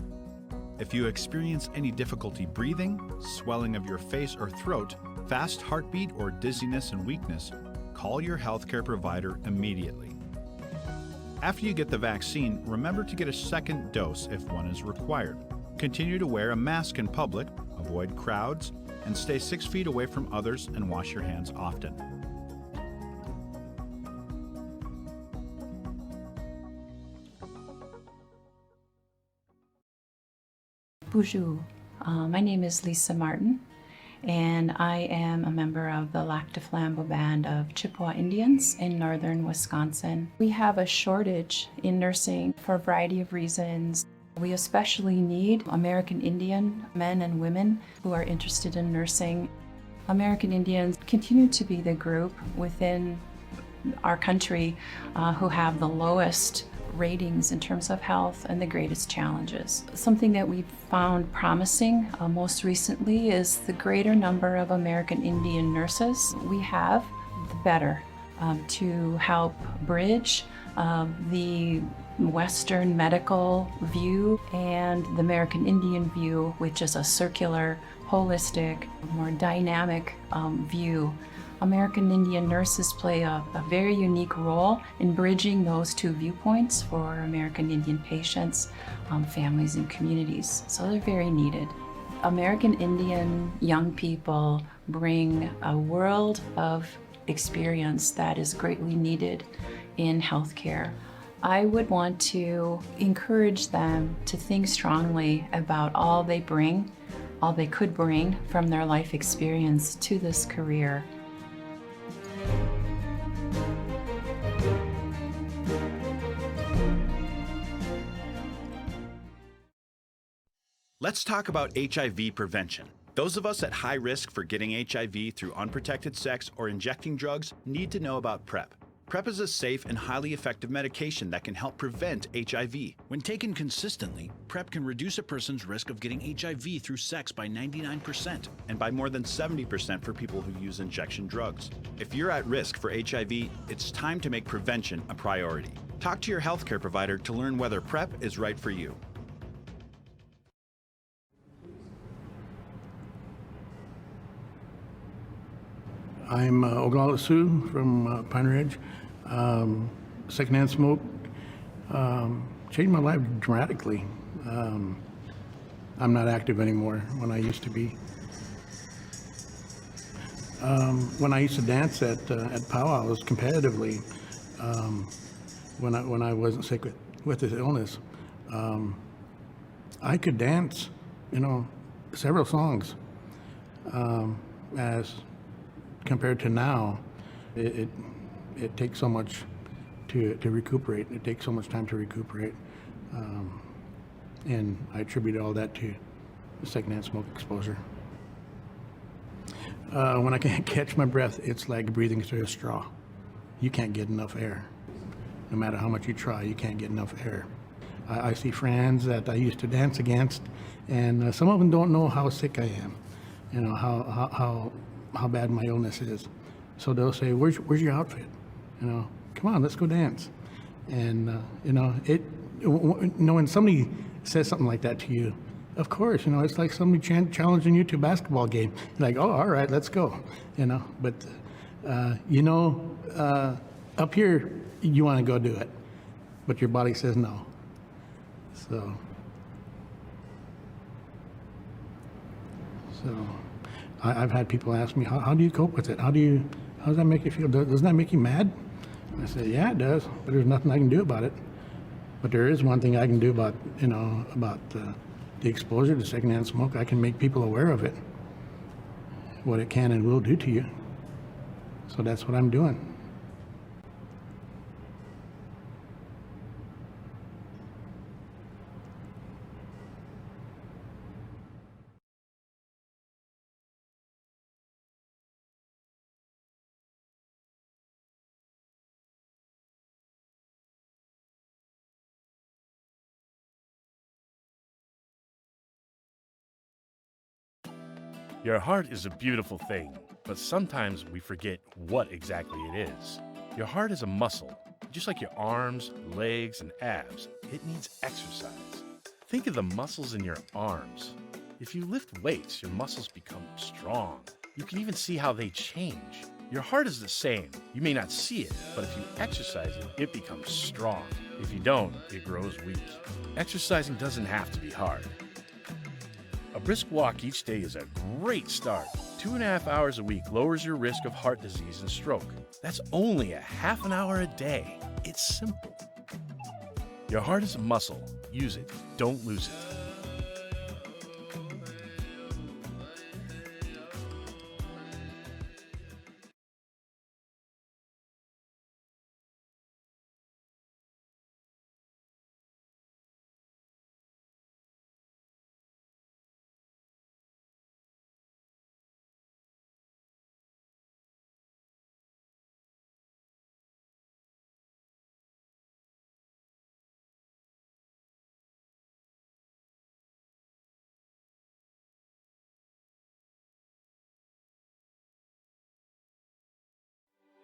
If you experience any difficulty breathing, swelling of your face or throat, fast heartbeat or dizziness and weakness, call your healthcare provider immediately. After you get the vaccine, remember to get a second dose if one is required. Continue to wear a mask in public, avoid crowds, and stay 6 feet away from others and wash your hands often. Bonjour. My name is Lisa Martin, and I am a member of the Lac du Flambeau Band of Chippewa Indians in northern Wisconsin. We have a shortage in nursing for a variety of reasons. We especially need American Indian men and women who are interested in nursing. American Indians continue to be the group within our country who have the lowest ratings in terms of health and the greatest challenges. Something that we've found promising most recently is the greater number of American Indian nurses we have, the better to help bridge the Western medical view and the American Indian view, which is a circular, holistic, more dynamic view. American Indian nurses play a very unique role in bridging those two viewpoints for American Indian patients, families, and communities. So they're very needed. American Indian young people bring a world of experience that is greatly needed in healthcare. I would want to encourage them to think strongly about all they could bring from their life experience to this career. Let's talk about HIV prevention. Those of us at high risk for getting HIV through unprotected sex or injecting drugs need to know about PrEP. PrEP is a safe and highly effective medication that can help prevent HIV. When taken consistently, PrEP can reduce a person's risk of getting HIV through sex by 99% and by more than 70% for people who use injection drugs. If you're at risk for HIV, it's time to make prevention a priority. Talk to your healthcare provider to learn whether PrEP is right for you. I'm Oglala Sioux from Pine Ridge. Secondhand smoke changed my life dramatically. I'm not active anymore when I used to be. When I used to dance at powwows competitively, when I wasn't sick with this illness, I could dance, several songs. As compared to now, it takes so much to recuperate. It takes so much time to recuperate. And I attribute all that to the secondhand smoke exposure. When I can't catch my breath, it's like breathing through a straw. You can't get enough air. No matter how much you try, you can't get enough air. I see friends that I used to dance against, and some of them don't know how sick I am, how bad my illness is. So they'll say, where's your outfit? Come on, let's go dance. And, when somebody says something like that to you, of course, it's like somebody challenging you to a basketball game. You're like, oh, all right, let's go. But, up here, you want to go do it, but your body says no. So I've had people ask me, how do you cope with it? How does that make you feel? Doesn't that make you mad? I say, yeah, it does, but there's nothing I can do about it. But there is one thing I can do about the exposure to secondhand smoke. I can make people aware of it, what it can and will do to you. So that's what I'm doing. Your heart is a beautiful thing, but sometimes we forget what exactly it is. Your heart is a muscle. Just like your arms, legs, and abs, it needs exercise. Think of the muscles in your arms. If you lift weights, your muscles become strong. You can even see how they change. Your heart is the same. You may not see it, but if you exercise it, it becomes strong. If you don't, it grows weak. Exercising doesn't have to be hard. A brisk walk each day is a great start. 2.5 hours a week lowers your risk of heart disease and stroke. That's only a half an hour a day. It's simple. Your heart is a muscle. Use it. Don't lose it.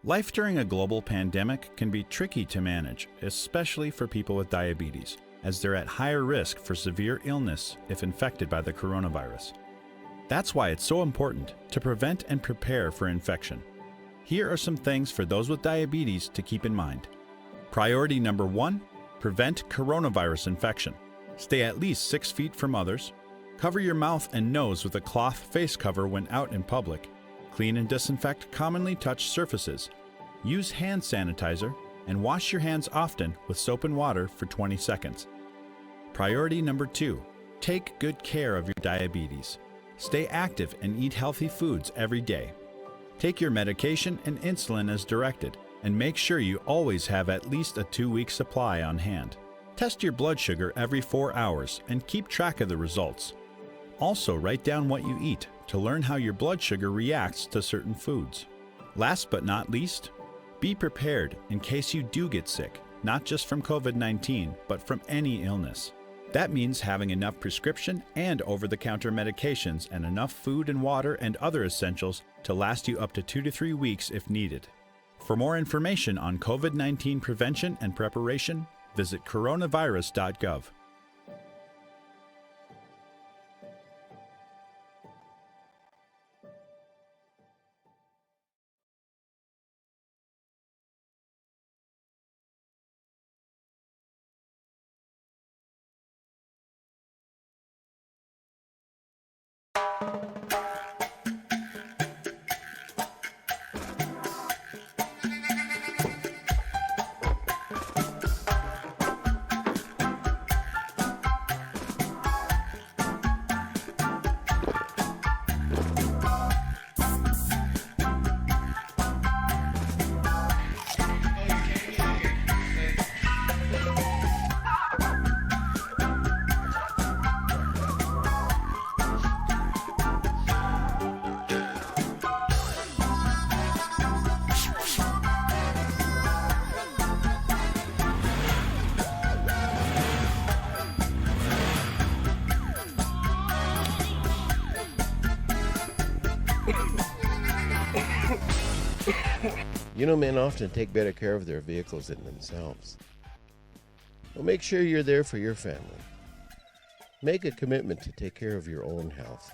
Life during a global pandemic can be tricky to manage, especially for people with diabetes, as they're at higher risk for severe illness if infected by the coronavirus. That's why it's so important to prevent and prepare for infection. Here are some things for those with diabetes to keep in mind. Priority number 1, prevent coronavirus infection. Stay at least 6 feet from others. Cover your mouth and nose with a cloth face cover when out in public. Clean and disinfect commonly touched surfaces. Use hand sanitizer and wash your hands often with soap and water for 20 seconds. Priority number 2, take good care of your diabetes. Stay active and eat healthy foods every day. Take your medication and insulin as directed, and make sure you always have at least a 2-week supply on hand. Test your blood sugar every 4 hours and keep track of the results. Also, write down what you eat to learn how your blood sugar reacts to certain foods. Last but not least, be prepared in case you do get sick, not just from COVID-19, but from any illness. That means having enough prescription and over-the-counter medications and enough food and water and other essentials to last you up to 2 to 3 weeks if needed. For more information on COVID-19 prevention and preparation, visit coronavirus.gov. You know, men often take better care of their vehicles than themselves. Well, make sure you're there for your family. Make a commitment to take care of your own health.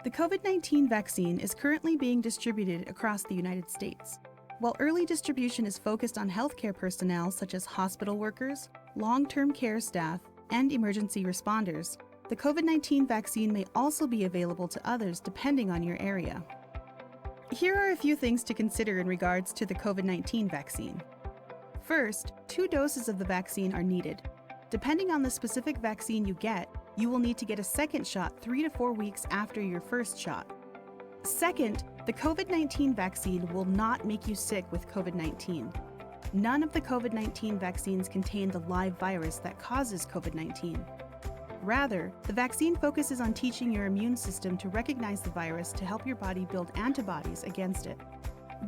The COVID-19 vaccine is currently being distributed across the United States. While early distribution is focused on healthcare personnel such as hospital workers, long-term care staff, and emergency responders, the COVID-19 vaccine may also be available to others depending on your area. Here are a few things to consider in regards to the COVID-19 vaccine. First, 2 doses of the vaccine are needed. Depending on the specific vaccine you get, you will need to get a second shot 3 to 4 weeks after your first shot. Second, the COVID-19 vaccine will not make you sick with COVID-19. None of the COVID-19 vaccines contain the live virus that causes COVID-19. Rather, the vaccine focuses on teaching your immune system to recognize the virus to help your body build antibodies against it.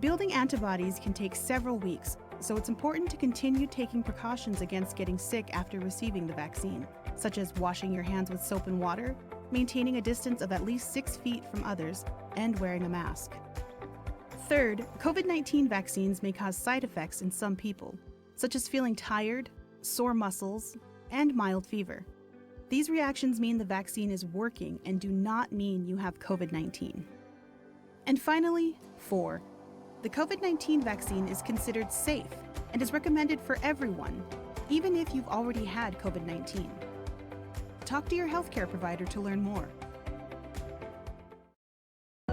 Building antibodies can take several weeks, so it's important to continue taking precautions against getting sick after receiving the vaccine, such as washing your hands with soap and water, maintaining a distance of at least 6 feet from others, and wearing a mask. Third, COVID-19 vaccines may cause side effects in some people, such as feeling tired, sore muscles, and mild fever. These reactions mean the vaccine is working and do not mean you have COVID-19. And finally, 4. The COVID-19 vaccine is considered safe and is recommended for everyone, even if you've already had COVID-19. Talk to your healthcare provider to learn more.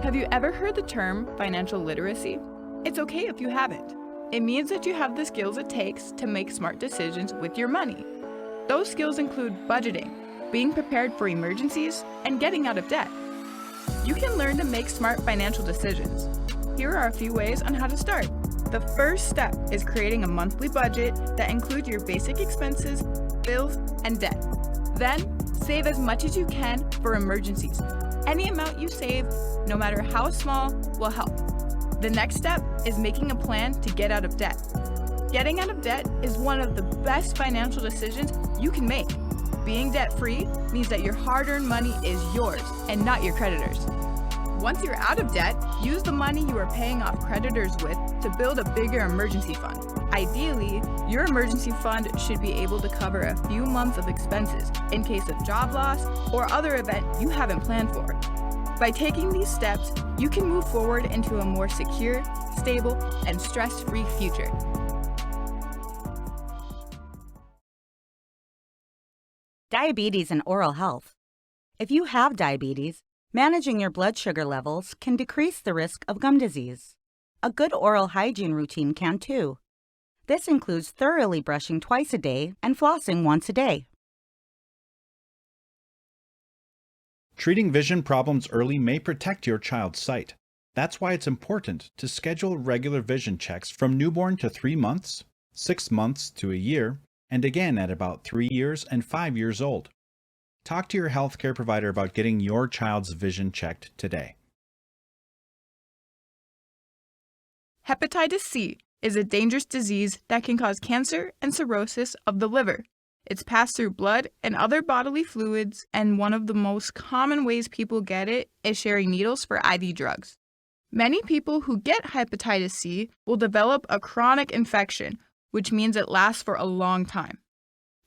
Have you ever heard the term financial literacy? It's okay if you haven't. It means that you have the skills it takes to make smart decisions with your money. Those skills include budgeting, being prepared for emergencies, and getting out of debt. You can learn to make smart financial decisions. Here are a few ways on how to start. The first step is creating a monthly budget that includes your basic expenses, bills, and debt. Then, save as much as you can for emergencies. Any amount you save, no matter how small, will help. The next step is making a plan to get out of debt. Getting out of debt is one of the best financial decisions you can make. Being debt-free means that your hard-earned money is yours and not your creditors. Once you're out of debt, use the money you are paying off creditors with to build a bigger emergency fund. Ideally, your emergency fund should be able to cover a few months of expenses in case of job loss or other event you haven't planned for. By taking these steps, you can move forward into a more secure, stable, and stress-free future. Diabetes and oral health. If you have diabetes, managing your blood sugar levels can decrease the risk of gum disease. A good oral hygiene routine can too. This includes thoroughly brushing twice a day and flossing once a day. Treating vision problems early may protect your child's sight. That's why it's important to schedule regular vision checks from newborn to 3 months, 6 months to a year, and again at about 3 years and 5 years old. Talk to your healthcare provider about getting your child's vision checked today. Hepatitis C is a dangerous disease that can cause cancer and cirrhosis of the liver. It's passed through blood and other bodily fluids, and one of the most common ways people get it is sharing needles for IV drugs. Many people who get hepatitis C will develop a chronic infection, which means it lasts for a long time.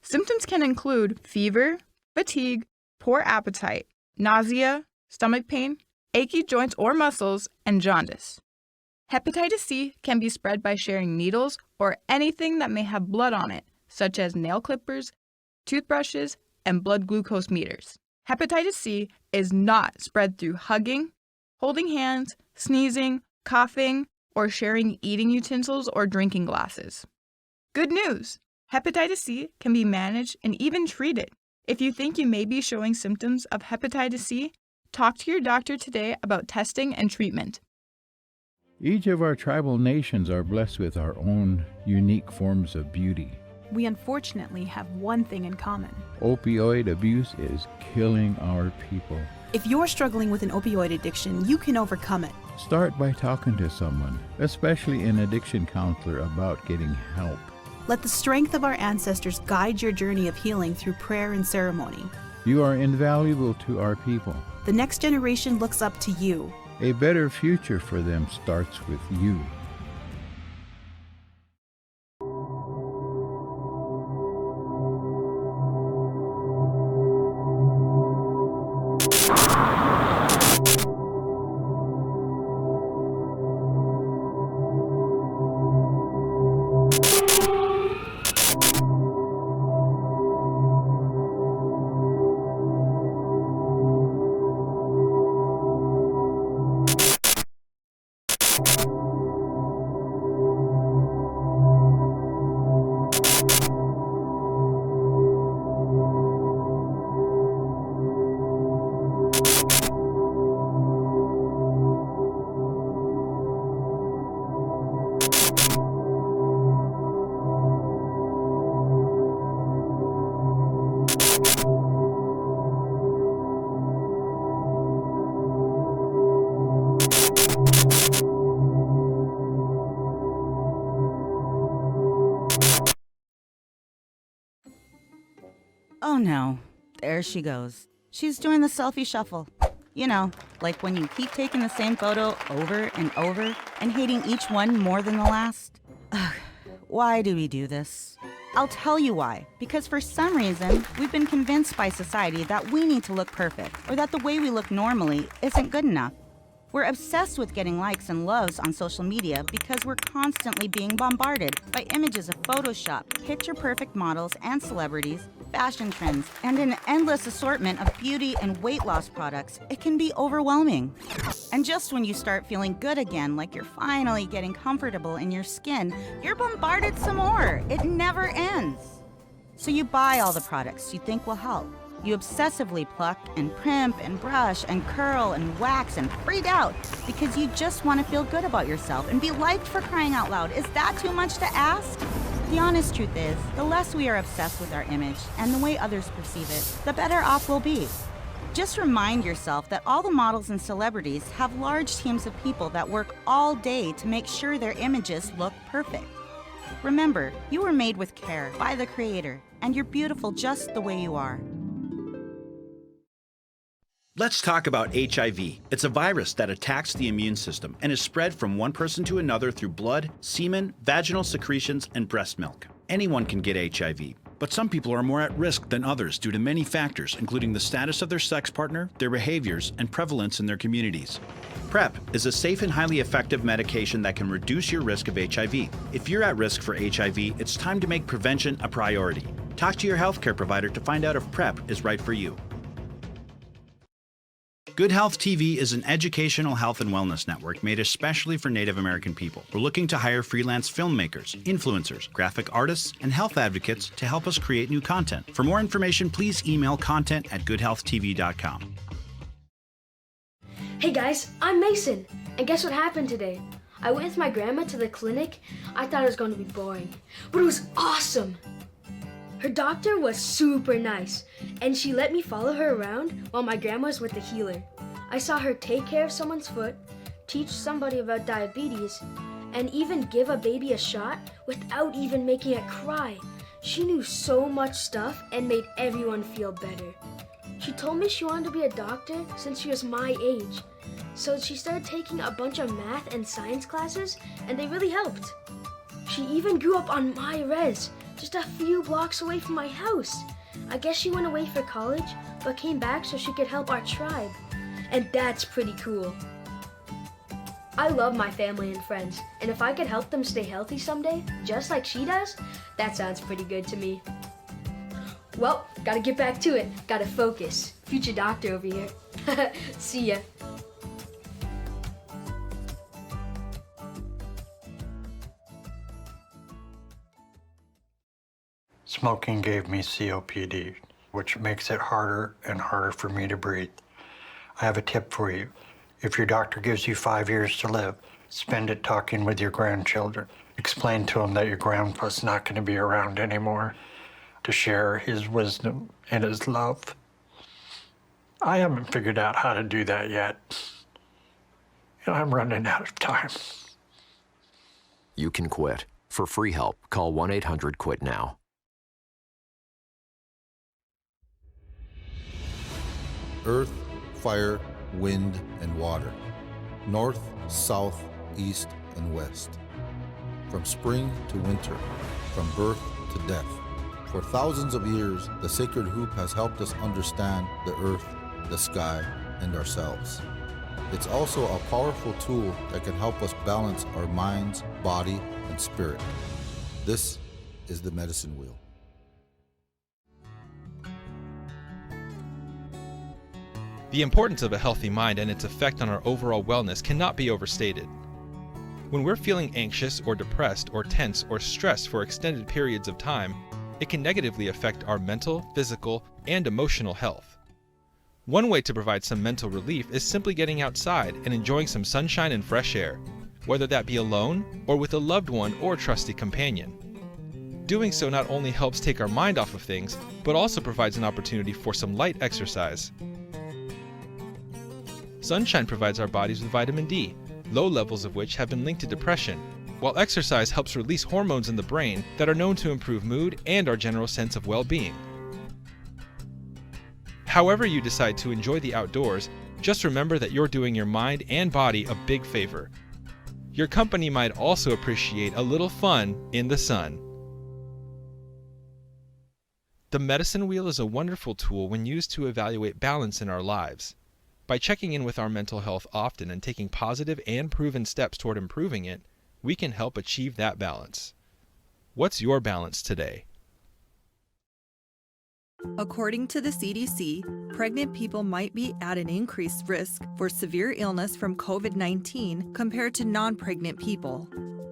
Symptoms can include fever, fatigue, poor appetite, nausea, stomach pain, achy joints or muscles, and jaundice. Hepatitis C can be spread by sharing needles or anything that may have blood on it, such as nail clippers, toothbrushes, and blood glucose meters. Hepatitis C is not spread through hugging, holding hands, sneezing, coughing, or sharing eating utensils or drinking glasses. Good news! Hepatitis C can be managed and even treated. If you think you may be showing symptoms of hepatitis C, talk to your doctor today about testing and treatment. Each of our tribal nations are blessed with our own unique forms of beauty. We unfortunately have one thing in common. Opioid abuse is killing our people. If you're struggling with an opioid addiction, you can overcome it. Start by talking to someone, especially an addiction counselor, about getting help. Let the strength of our ancestors guide your journey of healing through prayer and ceremony. You are invaluable to our people. The next generation looks up to you. A better future for them starts with you. Oh no, there she goes. She's doing the selfie shuffle. You know, like when you keep taking the same photo over and over and hating each one more than the last. Ugh, why do we do this? I'll tell you why. Because for some reason, we've been convinced by society that we need to look perfect, or that the way we look normally isn't good enough. We're obsessed with getting likes and loves on social media because we're constantly being bombarded by images of Photoshop, picture-perfect models and celebrities, fashion trends, and an endless assortment of beauty and weight loss products. It can be overwhelming. And just when you start feeling good again, like you're finally getting comfortable in your skin, you're bombarded some more. It never ends. So you buy all the products you think will help. You obsessively pluck and primp and brush and curl and wax and freak out because you just want to feel good about yourself and be liked, for crying out loud. Is that too much to ask? The honest truth is, the less we are obsessed with our image and the way others perceive it, the better off we'll be. Just remind yourself that all the models and celebrities have large teams of people that work all day to make sure their images look perfect. Remember, you were made with care by the Creator, and you're beautiful just the way you are. Let's talk about HIV. It's a virus that attacks the immune system and is spread from one person to another through blood, semen, vaginal secretions, and breast milk. Anyone can get HIV, but some people are more at risk than others due to many factors, including the status of their sex partner, their behaviors, and prevalence in their communities. PrEP is a safe and highly effective medication that can reduce your risk of HIV. If you're at risk for HIV, it's time to make prevention a priority. Talk to your healthcare provider to find out if PrEP is right for you. GoodHealthTV is an educational health and wellness network made especially for Native American people. We're looking to hire freelance filmmakers, influencers, graphic artists, and health advocates to help us create new content. For more information, please email content@goodhealthtv.com. Hey guys, I'm Mason, and guess what happened today? I went with my grandma to the clinic. I thought it was going to be boring, but it was awesome. Her doctor was super nice, and she let me follow her around while my grandma was with the healer. I saw her take care of someone's foot, teach somebody about diabetes, and even give a baby a shot without even making it cry. She knew so much stuff and made everyone feel better. She told me she wanted to be a doctor since she was my age, so she started taking a bunch of math and science classes, and they really helped. She even grew up on my res, just a few blocks away from my house. I guess she went away for college, but came back so she could help our tribe. And that's pretty cool. I love my family and friends, and if I could help them stay healthy someday, just like she does, that sounds pretty good to me. Well, gotta get back to it. Gotta focus. Future doctor over here. See ya. Smoking gave me COPD, which makes it harder and harder for me to breathe. I have a tip for you. If your doctor gives you 5 years to live, spend it talking with your grandchildren. Explain to them that your grandpa's not going to be around anymore to share his wisdom and his love. I haven't figured out how to do that yet. I'm running out of time. You can quit. For free help, call 1-800-QUIT-NOW. Earth, fire, wind, and water. North, south, east, and west. From spring to winter, from birth to death. For thousands of years, the sacred hoop has helped us understand the earth, the sky, and ourselves. It's also a powerful tool that can help us balance our minds, body, and spirit. This is the medicine wheel. The importance of a healthy mind and its effect on our overall wellness cannot be overstated. When we're feeling anxious or depressed or tense or stressed for extended periods of time, it can negatively affect our mental, physical, and emotional health. One way to provide some mental relief is simply getting outside and enjoying some sunshine and fresh air, whether that be alone or with a loved one or trusty companion. Doing so not only helps take our mind off of things, but also provides an opportunity for some light exercise. Sunshine provides our bodies with vitamin D, low levels of which have been linked to depression, while exercise helps release hormones in the brain that are known to improve mood and our general sense of well-being. However you decide to enjoy the outdoors, just remember that you're doing your mind and body a big favor. Your company might also appreciate a little fun in the sun. The medicine wheel is a wonderful tool when used to evaluate balance in our lives. By checking in with our mental health often and taking positive and proven steps toward improving it, we can help achieve that balance. What's your balance today? According to the CDC, pregnant people might be at an increased risk for severe illness from COVID-19 compared to non-pregnant people.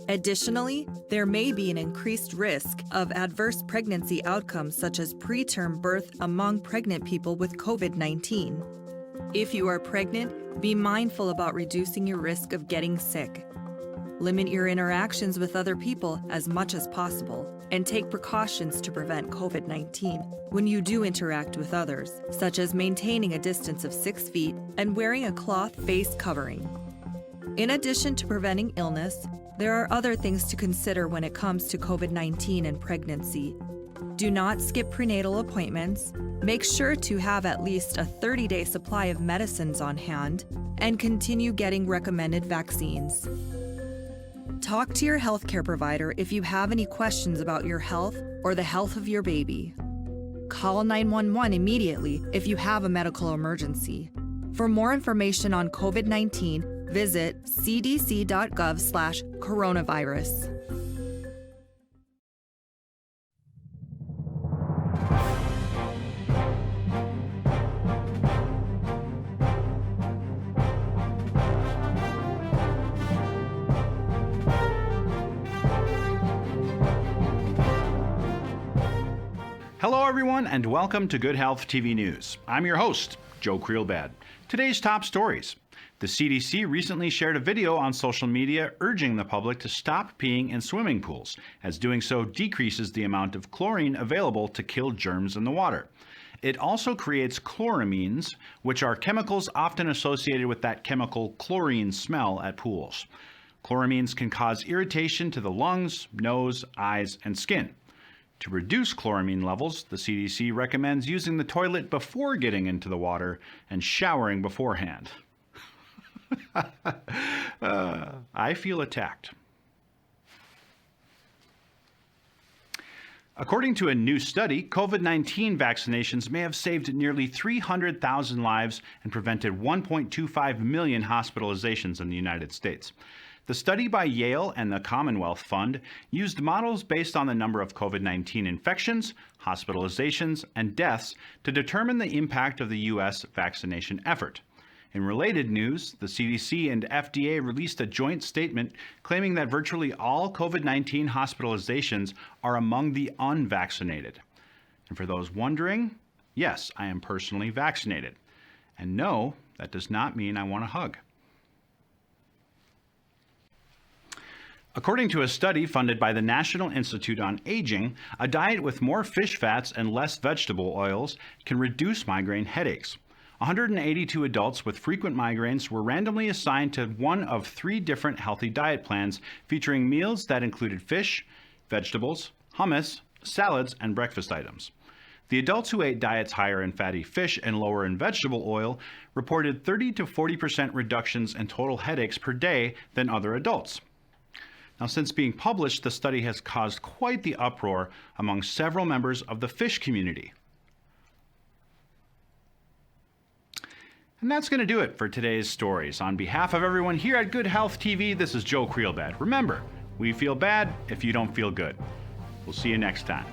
Additionally, there may be an increased risk of adverse pregnancy outcomes such as preterm birth among pregnant people with COVID-19. If you are pregnant, be mindful about reducing your risk of getting sick. Limit your interactions with other people as much as possible, and take precautions to prevent COVID-19 when you do interact with others, such as maintaining a distance of 6 feet and wearing a cloth face covering. In addition to preventing illness, there are other things to consider when it comes to COVID-19 and pregnancy. Do not skip prenatal appointments, make sure to have at least a 30-day supply of medicines on hand, and continue getting recommended vaccines. Talk to your healthcare provider if you have any questions about your health or the health of your baby. Call 911 immediately if you have a medical emergency. For more information on COVID-19, visit cdc.gov/coronavirus. Hello everyone and welcome to Good Health TV News. I'm your host, Joe Creelbad. Today's top stories. The CDC recently shared a video on social media urging the public to stop peeing in swimming pools, as doing so decreases the amount of chlorine available to kill germs in the water. It also creates chloramines, which are chemicals often associated with that chemical chlorine smell at pools. Chloramines can cause irritation to the lungs, nose, eyes, and skin. To reduce chloramine levels, the CDC recommends using the toilet before getting into the water and showering beforehand. I feel attacked. According to a new study, COVID-19 vaccinations may have saved nearly 300,000 lives and prevented 1.25 million hospitalizations in the United States. The study by Yale and the Commonwealth Fund used models based on the number of COVID-19 infections, hospitalizations, and deaths to determine the impact of the U.S. vaccination effort. In related news, the CDC and FDA released a joint statement claiming that virtually all COVID-19 hospitalizations are among the unvaccinated. And for those wondering, yes, I am personally vaccinated. And no, that does not mean I want a hug. According to a study funded by the National Institute on Aging, a diet with more fish fats and less vegetable oils can reduce migraine headaches. 182 adults with frequent migraines were randomly assigned to one of 3 different healthy diet plans featuring meals that included fish, vegetables, hummus, salads, and breakfast items. The adults who ate diets higher in fatty fish and lower in vegetable oil reported 30 to 40% reductions in total headaches per day than other adults. Now, since being published, the study has caused quite the uproar among several members of the fish community. And that's going to do it for today's stories. On behalf of everyone here at Good Health TV, this is Joe Creelbad. Remember, we feel bad if you don't feel good. We'll see you next time.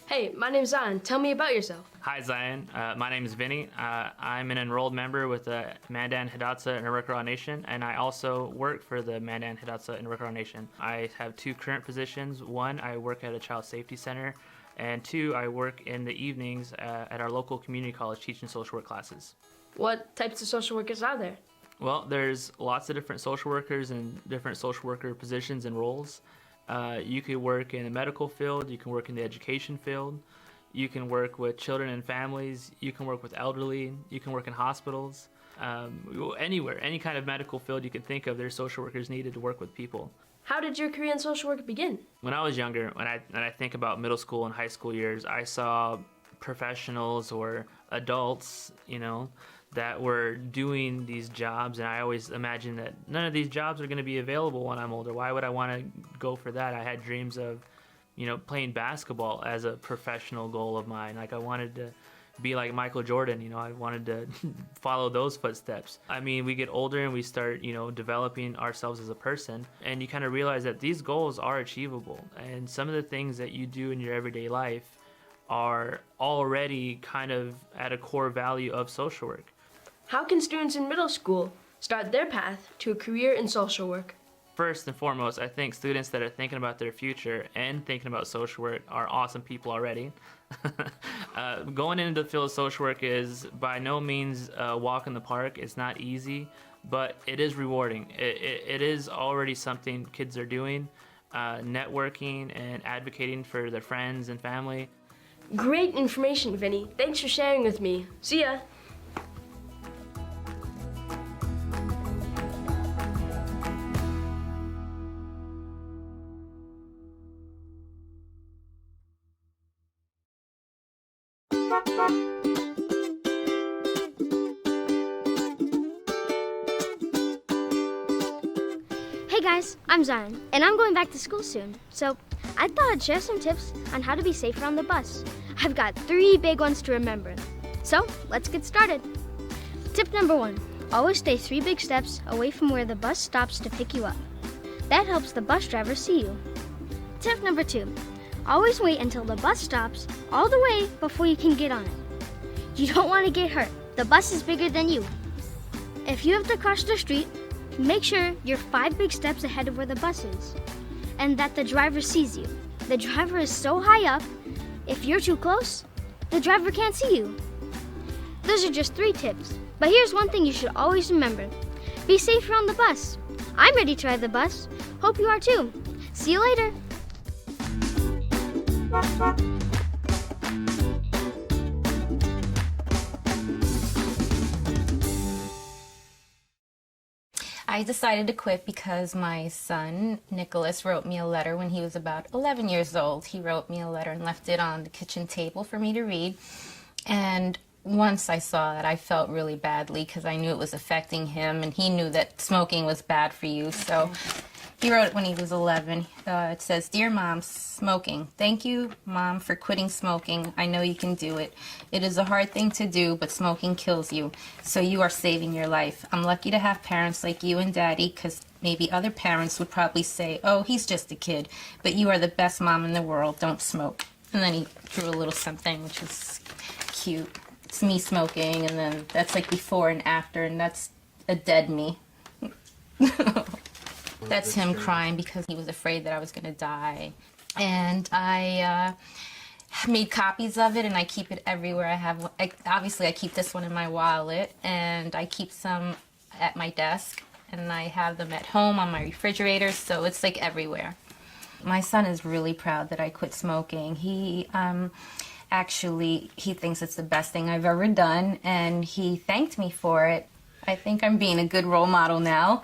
Hey, my name's Zion. Tell me about yourself. Hi, Zion. My name is Vinny. I'm an enrolled member with the Mandan, Hidatsa, and Arikara Nation, and I also work for the Mandan, Hidatsa, and Arikara Nation. I have 2 current positions. 1, I work at a child safety center, and 2, I work in the evenings at our local community college teaching social work classes. What types of social workers are there? Well, there's lots of different social workers and different social worker positions and roles. You could work in the medical field, you can work in the education field, you can work with children and families, you can work with elderly, you can work in hospitals, anywhere, any kind of medical field you can think of, there's social workers needed to work with people. How did your career in social work begin? When I was younger, when I think about middle school and high school years, I saw professionals or adults, that were doing these jobs, and I always imagined that none of these jobs are going to be available when I'm older. Why would I want to go for that? I had dreams of, playing basketball as a professional goal of mine. Like I wanted to be like Michael Jordan, I wanted to follow those footsteps. I mean, we get older and we start, developing ourselves as a person, and you kind of realize that these goals are achievable, and some of the things that you do in your everyday life are already kind of at a core value of social work. How can students in middle school start their path to a career in social work? First and foremost, I think students that are thinking about their future and thinking about social work are awesome people already. Going into the field of social work is by no means a walk in the park. It's not easy, but it is rewarding. It is already something kids are doing, networking and advocating for their friends and family. Great information, Vinny. Thanks for sharing with me. See ya. Hey guys, I'm Zion, and I'm going back to school soon, so I thought I'd share some tips on how to be safer on the bus. I've got 3 big ones to remember. So, let's get started. Tip number 1, always stay 3 big steps away from where the bus stops to pick you up. That helps the bus driver see you. Tip number 2, always wait until the bus stops all the way before you can get on it. You don't want to get hurt. The bus is bigger than you. If you have to cross the street, make sure you're 5 big steps ahead of where the bus is, and that the driver sees you. The driver is so high up, if you're too close, the driver can't see you. Those are just 3 tips, but here's one thing you should always remember. Be safer on the bus. I'm ready to ride the bus. Hope you are too. See you later. I decided to quit because my son, Nicholas, wrote me a letter when he was about 11 years old. He wrote me a letter and left it on the kitchen table for me to read. And once I saw that, I felt really badly because I knew it was affecting him, and he knew that smoking was bad for you. So he wrote it when he was 11. It says, "Dear Mom, smoking. Thank you, Mom, for quitting smoking. I know you can do it. It is a hard thing to do, but smoking kills you. So you are saving your life. I'm lucky to have parents like you and Daddy, because maybe other parents would probably say, oh, he's just a kid. But you are the best mom in the world. Don't smoke." And then he drew a little something, which was cute. It's me smoking, and then that's like before and after, and that's a dead me. That's him crying because he was afraid that I was going to die. And I made copies of it, and I keep it everywhere. Obviously I keep this one in my wallet, and I keep some at my desk, and I have them at home on my refrigerator, so it's like everywhere. My son is really proud that I quit smoking. He thinks it's the best thing I've ever done, and he thanked me for it. I think I'm being a good role model now.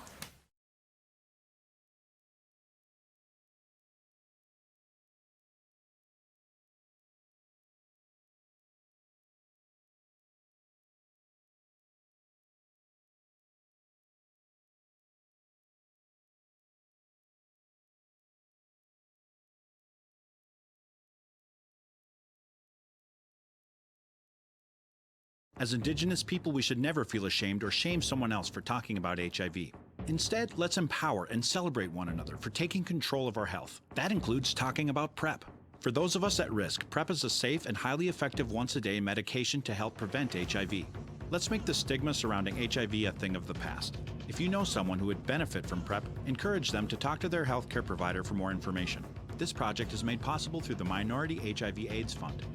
As Indigenous people, we should never feel ashamed or shame someone else for talking about HIV. Instead, let's empower and celebrate one another for taking control of our health. That includes talking about PrEP. For those of us at risk, PrEP is a safe and highly effective once-a-day medication to help prevent HIV. Let's make the stigma surrounding HIV a thing of the past. If you know someone who would benefit from PrEP, encourage them to talk to their healthcare provider for more information. This project is made possible through the Minority HIV/AIDS Fund.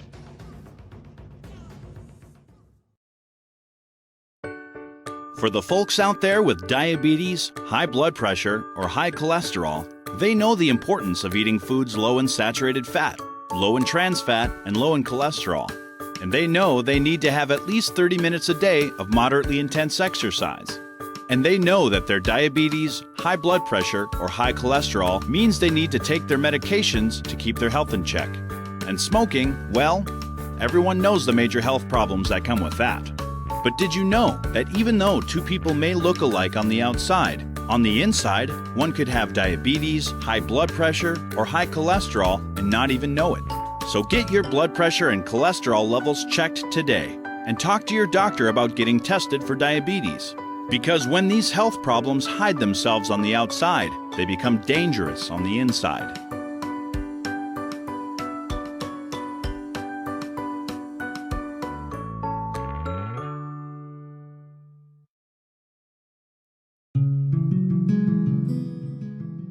For the folks out there with diabetes, high blood pressure, or high cholesterol, they know the importance of eating foods low in saturated fat, low in trans fat, and low in cholesterol. And they know they need to have at least 30 minutes a day of moderately intense exercise. And they know that their diabetes, high blood pressure, or high cholesterol means they need to take their medications to keep their health in check. And smoking, well, everyone knows the major health problems that come with that. But did you know that even though 2 people may look alike on the outside, on the inside, one could have diabetes, high blood pressure, or high cholesterol and not even know it? So get your blood pressure and cholesterol levels checked today and talk to your doctor about getting tested for diabetes. Because when these health problems hide themselves on the outside, they become dangerous on the inside.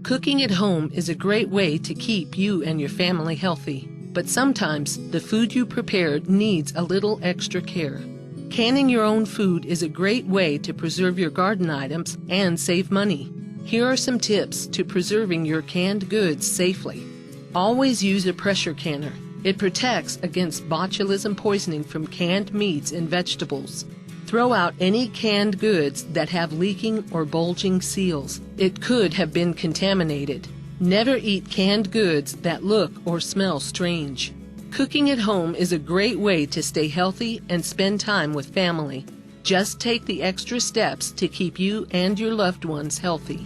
Cooking at home is a great way to keep you and your family healthy, but sometimes the food you prepared needs a little extra care. Canning your own food is a great way to preserve your garden items and save money. Here are some tips to preserving your canned goods safely. Always use a pressure canner. It protects against botulism poisoning from canned meats and vegetables. Throw out any canned goods that have leaking or bulging seals. It could have been contaminated. Never eat canned goods that look or smell strange. Cooking at home is a great way to stay healthy and spend time with family. Just take the extra steps to keep you and your loved ones healthy.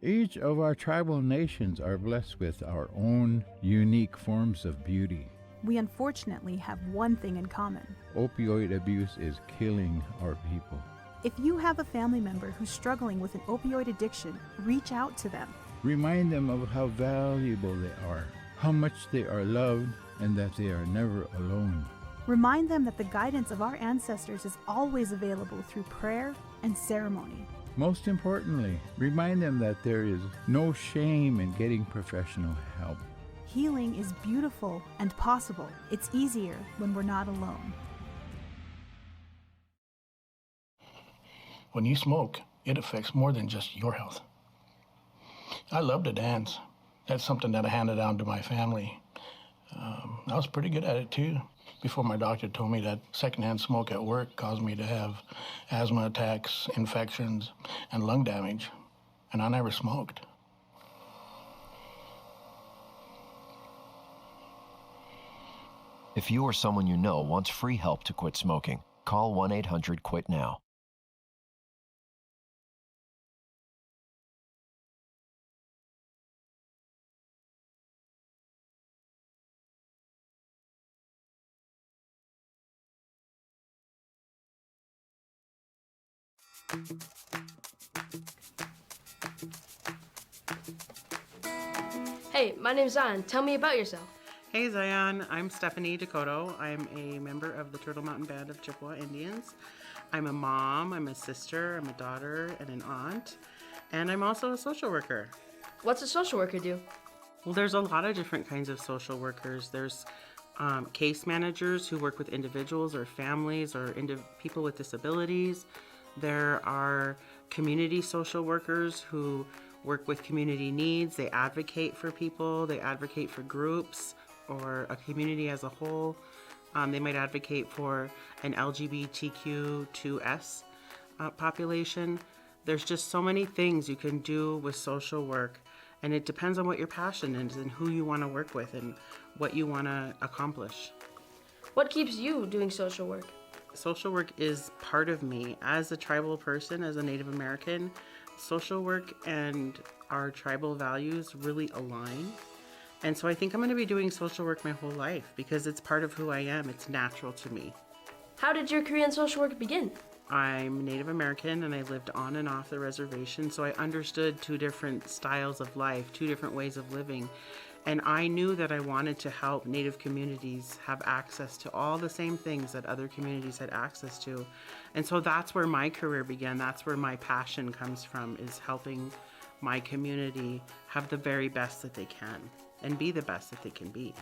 Each of our tribal nations are blessed with our own unique forms of beauty. We unfortunately have one thing in common. Opioid abuse is killing our people. If you have a family member who's struggling with an opioid addiction, reach out to them. Remind them of how valuable they are, how much they are loved, and that they are never alone. Remind them that the guidance of our ancestors is always available through prayer and ceremony. Most importantly, remind them that there is no shame in getting professional help. Healing is beautiful and possible. It's easier when we're not alone. When you smoke, it affects more than just your health. I love to dance. That's something that I handed down to my family. I was pretty good at it too, before my doctor told me that secondhand smoke at work caused me to have asthma attacks, infections, and lung damage, and I never smoked. If you or someone you know wants free help to quit smoking, call 1-800-QUIT-NOW. Hey, my name's Zion. Tell me about yourself. Hey Zion, I'm Stephanie Dakota. I'm a member of the Turtle Mountain Band of Chippewa Indians. I'm a mom, I'm a sister, I'm a daughter, and an aunt. And I'm also a social worker. What's a social worker do? Well, there's a lot of different kinds of social workers. There's case managers who work with individuals or families or people with disabilities. There are community social workers who work with community needs. They advocate for people, they advocate for groups or a community as a whole. They might advocate for an LGBTQ2S population. There's just so many things you can do with social work, and it depends on what your passion is and who you want to work with and what you want to accomplish. What keeps you doing social work? Social work is part of me. As a tribal person, as a Native American, social work and our tribal values really align. And so I think I'm going to be doing social work my whole life because it's part of who I am. It's natural to me. How did your career in social work begin? I'm Native American and I lived on and off the reservation, so I understood two different styles of life, two different ways of living. And I knew that I wanted to help Native communities have access to all the same things that other communities had access to. And so that's where my career began. That's where my passion comes from, is helping my community have the very best that they can and be the best that they can be.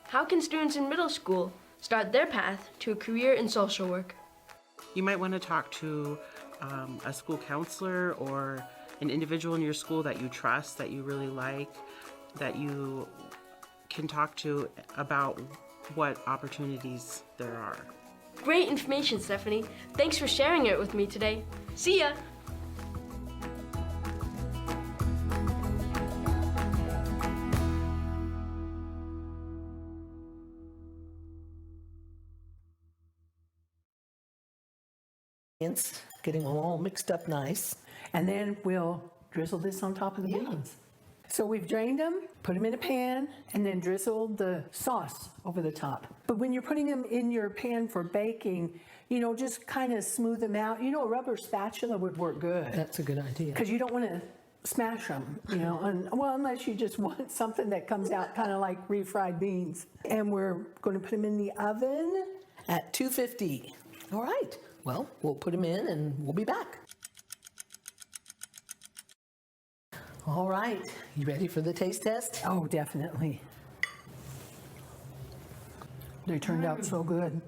How can students in middle school start their path to a career in social work? You might want to talk to a school counselor or an individual in your school that you trust, that you really like, that you can talk to about what opportunities there are. Great information, Stephanie. Thanks for sharing it with me today. See ya! Getting them all mixed up nice. And then we'll drizzle this on top of the beans. So we've drained them, put them in a pan, and then drizzled the sauce over the top. But when you're putting them in your pan for baking, you know, just kind of smooth them out. You know, a rubber spatula would work good. That's a good idea. Because you don't want to smash them, you know, well, unless you just want something that comes out kind of like refried beans. And we're going to put them in the oven at 250. All right. Well, we'll put them in and we'll be back. All right, you ready for the taste test? Oh, definitely. They turned out so good.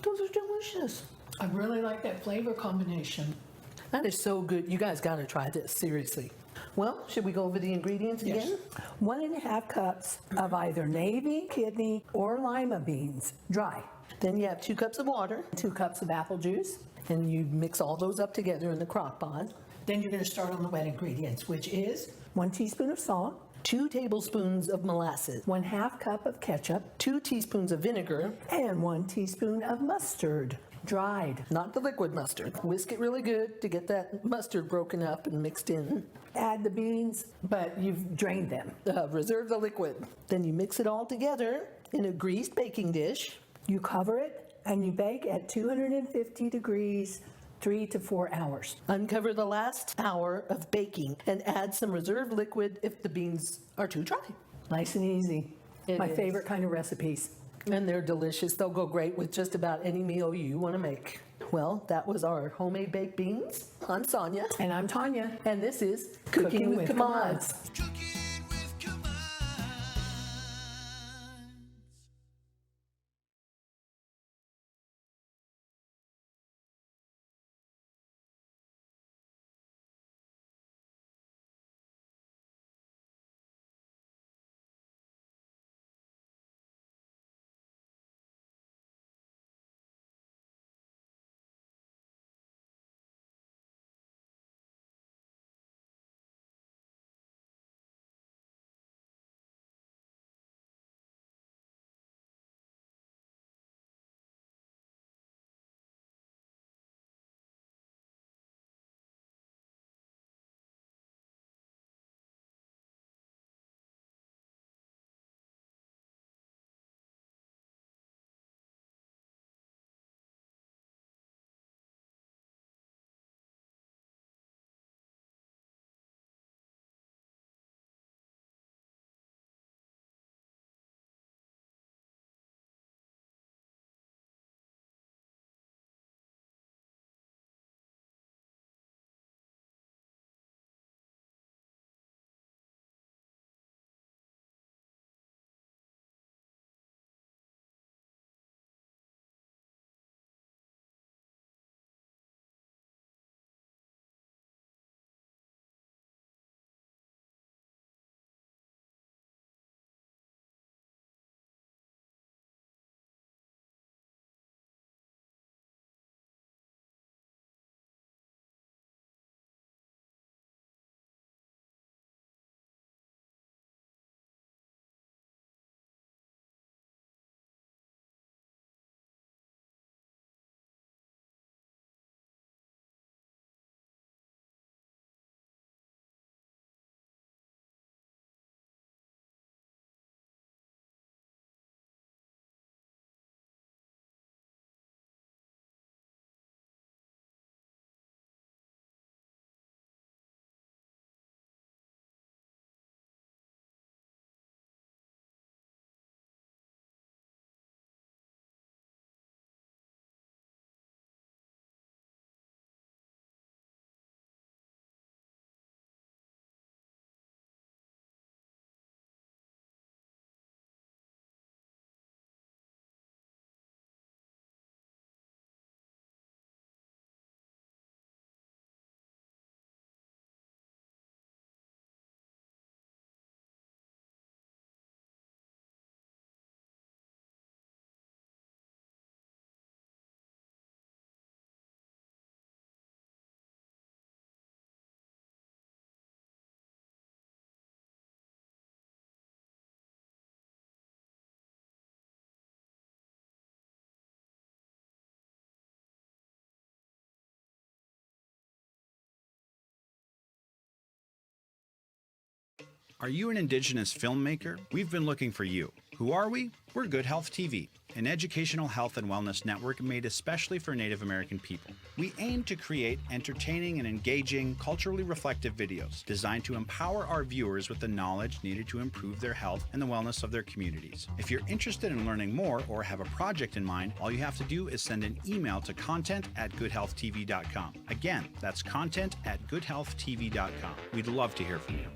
Those are delicious. I really like that flavor combination. That is so good. You guys got to try this, seriously. Well, should we go over the ingredients again? 1.5 cups of either navy, kidney, or lima beans, dry. Then you have 2 cups of water, 2 cups of apple juice, and you mix all those up together in the crock pot. Then you're going to start on the wet ingredients, which is 1 teaspoon of salt, 2 tablespoons of molasses, 1/2 cup of ketchup, 2 teaspoons of vinegar, and 1 teaspoon of mustard. dried, not the liquid mustard. Whisk it really good to get that mustard broken up and mixed in. Add the beans, but you've drained them. Reserve the liquid. Then you mix it all together in a greased baking dish. You cover it and you bake at 250 degrees 3 to 4 hours. Uncover the last hour of baking and add some reserved liquid if the beans are too dry. Nice and easy. My favorite kind of recipes. And they're delicious. They'll go great with just about any meal you want to make. Well, that was our homemade baked beans. I'm Sonia. And I'm Tanya. And this is Cooking with Commods. Are you an Indigenous filmmaker? We've been looking for you. Who are we? We're GoodHealthTV, an educational health and wellness network made especially for Native American people. We aim to create entertaining and engaging, culturally reflective videos designed to empower our viewers with the knowledge needed to improve their health and the wellness of their communities. If you're interested in learning more or have a project in mind, all you have to do is send an email to content@goodhealthtv.com. Again, that's content@goodhealthtv.com. We'd love to hear from you.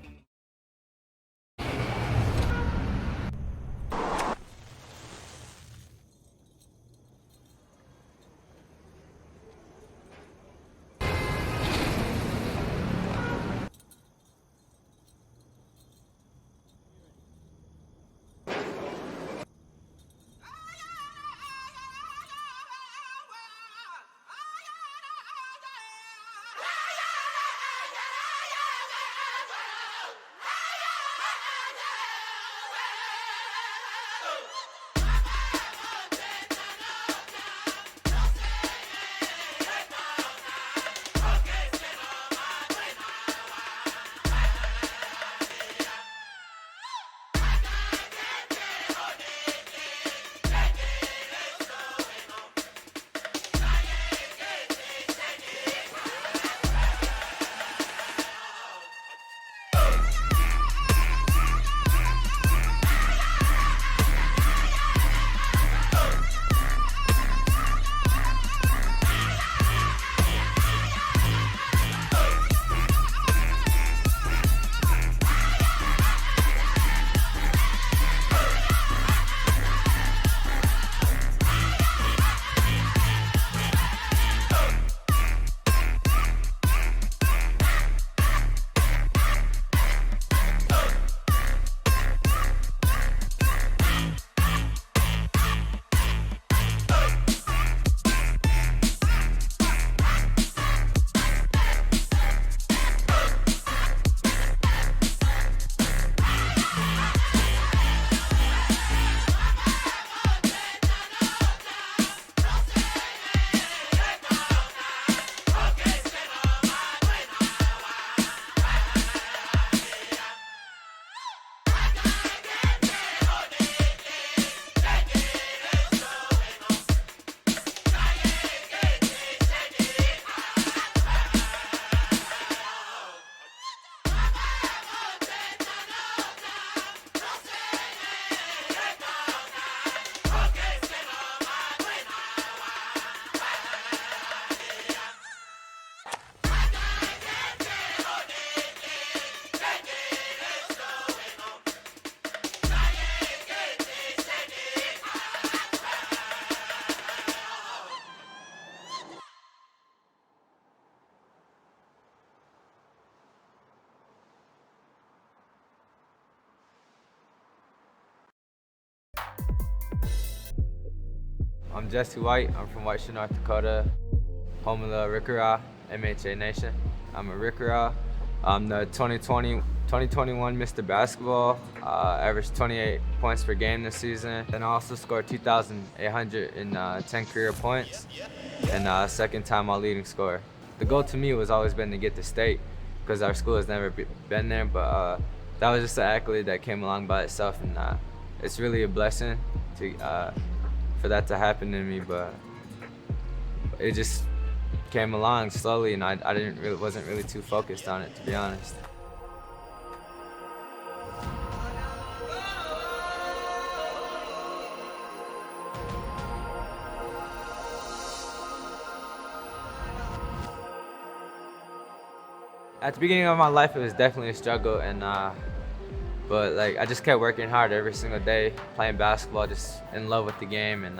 I'm Jesse White. I'm from White Shore, North Dakota, home of the Rickera MHA Nation. I'm a Rickera. I'm the 2021 Mr. Basketball. Averaged 28 points per game this season. And I also scored 2,810 career points. And second time all leading scorer. The goal to me was always been to get to state because our school has never been there, but that was just an accolade that came along by itself, and it's really a blessing to for that to happen to me, but it just came along slowly, and I wasn't really too focused on it, to be honest. At the beginning of my life, it was definitely a struggle, and but like I just kept working hard every single day, playing basketball, just in love with the game, and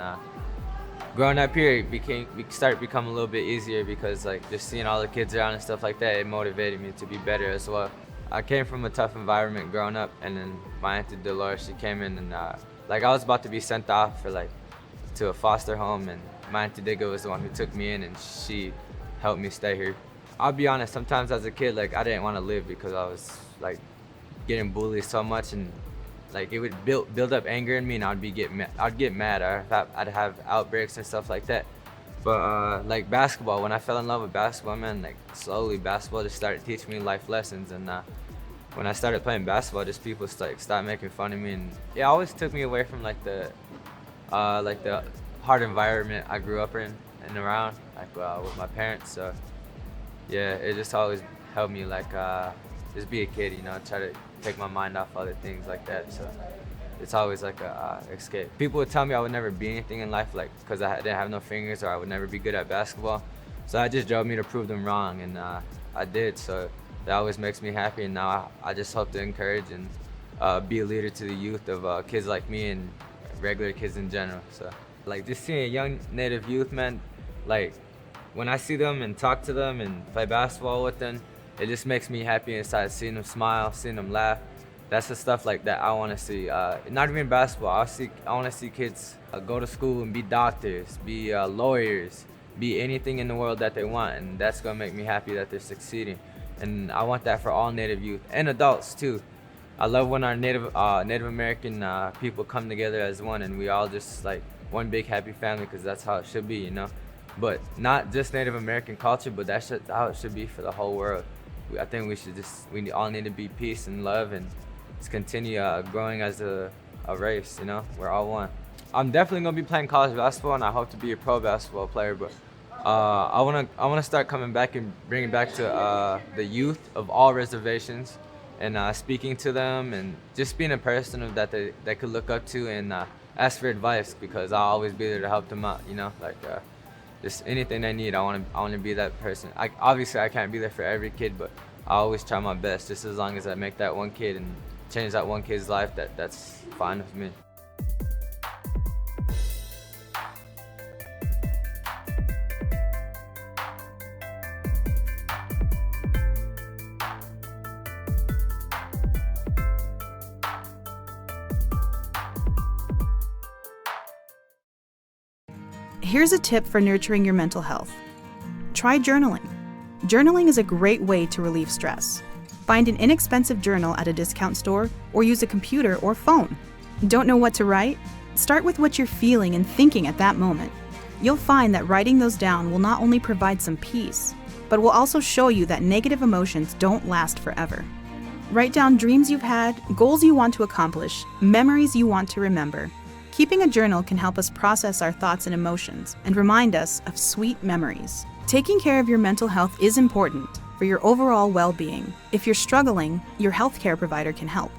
growing up here, it started to become a little bit easier because like just seeing all the kids around and stuff like that, it motivated me to be better as well. I came from a tough environment growing up, and then my auntie Dolores, she came in, and like I was about to be sent off for to a foster home, and my auntie Digga was the one who took me in, and she helped me stay here. I'll be honest, sometimes as a kid, like I didn't want to live because I was like getting bullied so much, and like it would build up anger in me, and I'd get mad, or I'd have outbreaks and stuff like that. But like basketball, when I fell in love with basketball, man, like slowly basketball just started teaching me life lessons, and when I started playing basketball, just people started making fun of me, and it always took me away from like the hard environment I grew up in and around, like with my parents. So yeah, it just always helped me like just be a kid, you know, try to take my mind off other things like that. So it's always like a escape. People would tell me I would never be anything in life, like because I didn't have no fingers, or I would never be good at basketball. So that just drove me to prove them wrong, and I did. So that always makes me happy, and now I just hope to encourage and be a leader to the youth of kids like me and regular kids in general. So like just seeing a young Native youth, man, like when I see them and talk to them and play basketball with them, it just makes me happy inside, seeing them smile, seeing them laugh. That's the stuff like that I want to see. Not even basketball, I want to see kids go to school and be doctors, be lawyers, be anything in the world that they want, and that's gonna make me happy that they're succeeding. And I want that for all Native youth and adults too. I love when our Native American people come together as one, and we all just like one big happy family, because that's how it should be, you know. But not just Native American culture, but that's how it should be for the whole world. I think we all need to be peace and love, and just continue growing as a race, you know. We're all one. I'm definitely gonna be playing college basketball, and I hope to be a pro basketball player, but I wanna start coming back and bringing back to the youth of all reservations, and speaking to them, and just being a person that they could look up to, and ask for advice, because I'll always be there to help them out, you know, like just anything they need. I want to be that person. Obviously I can't be there for every kid, but I always try my best, just as long as I make that one kid and change that one kid's life, that's fine with me. Here's a tip for nurturing your mental health. Try journaling. Journaling is a great way to relieve stress. Find an inexpensive journal at a discount store, or use a computer or phone. Don't know what to write? Start with what you're feeling and thinking at that moment. You'll find that writing those down will not only provide some peace, but will also show you that negative emotions don't last forever. Write down dreams you've had, goals you want to accomplish, memories you want to remember. Keeping a journal can help us process our thoughts and emotions and remind us of sweet memories. Taking care of your mental health is important for your overall well-being. If you're struggling, your healthcare provider can help.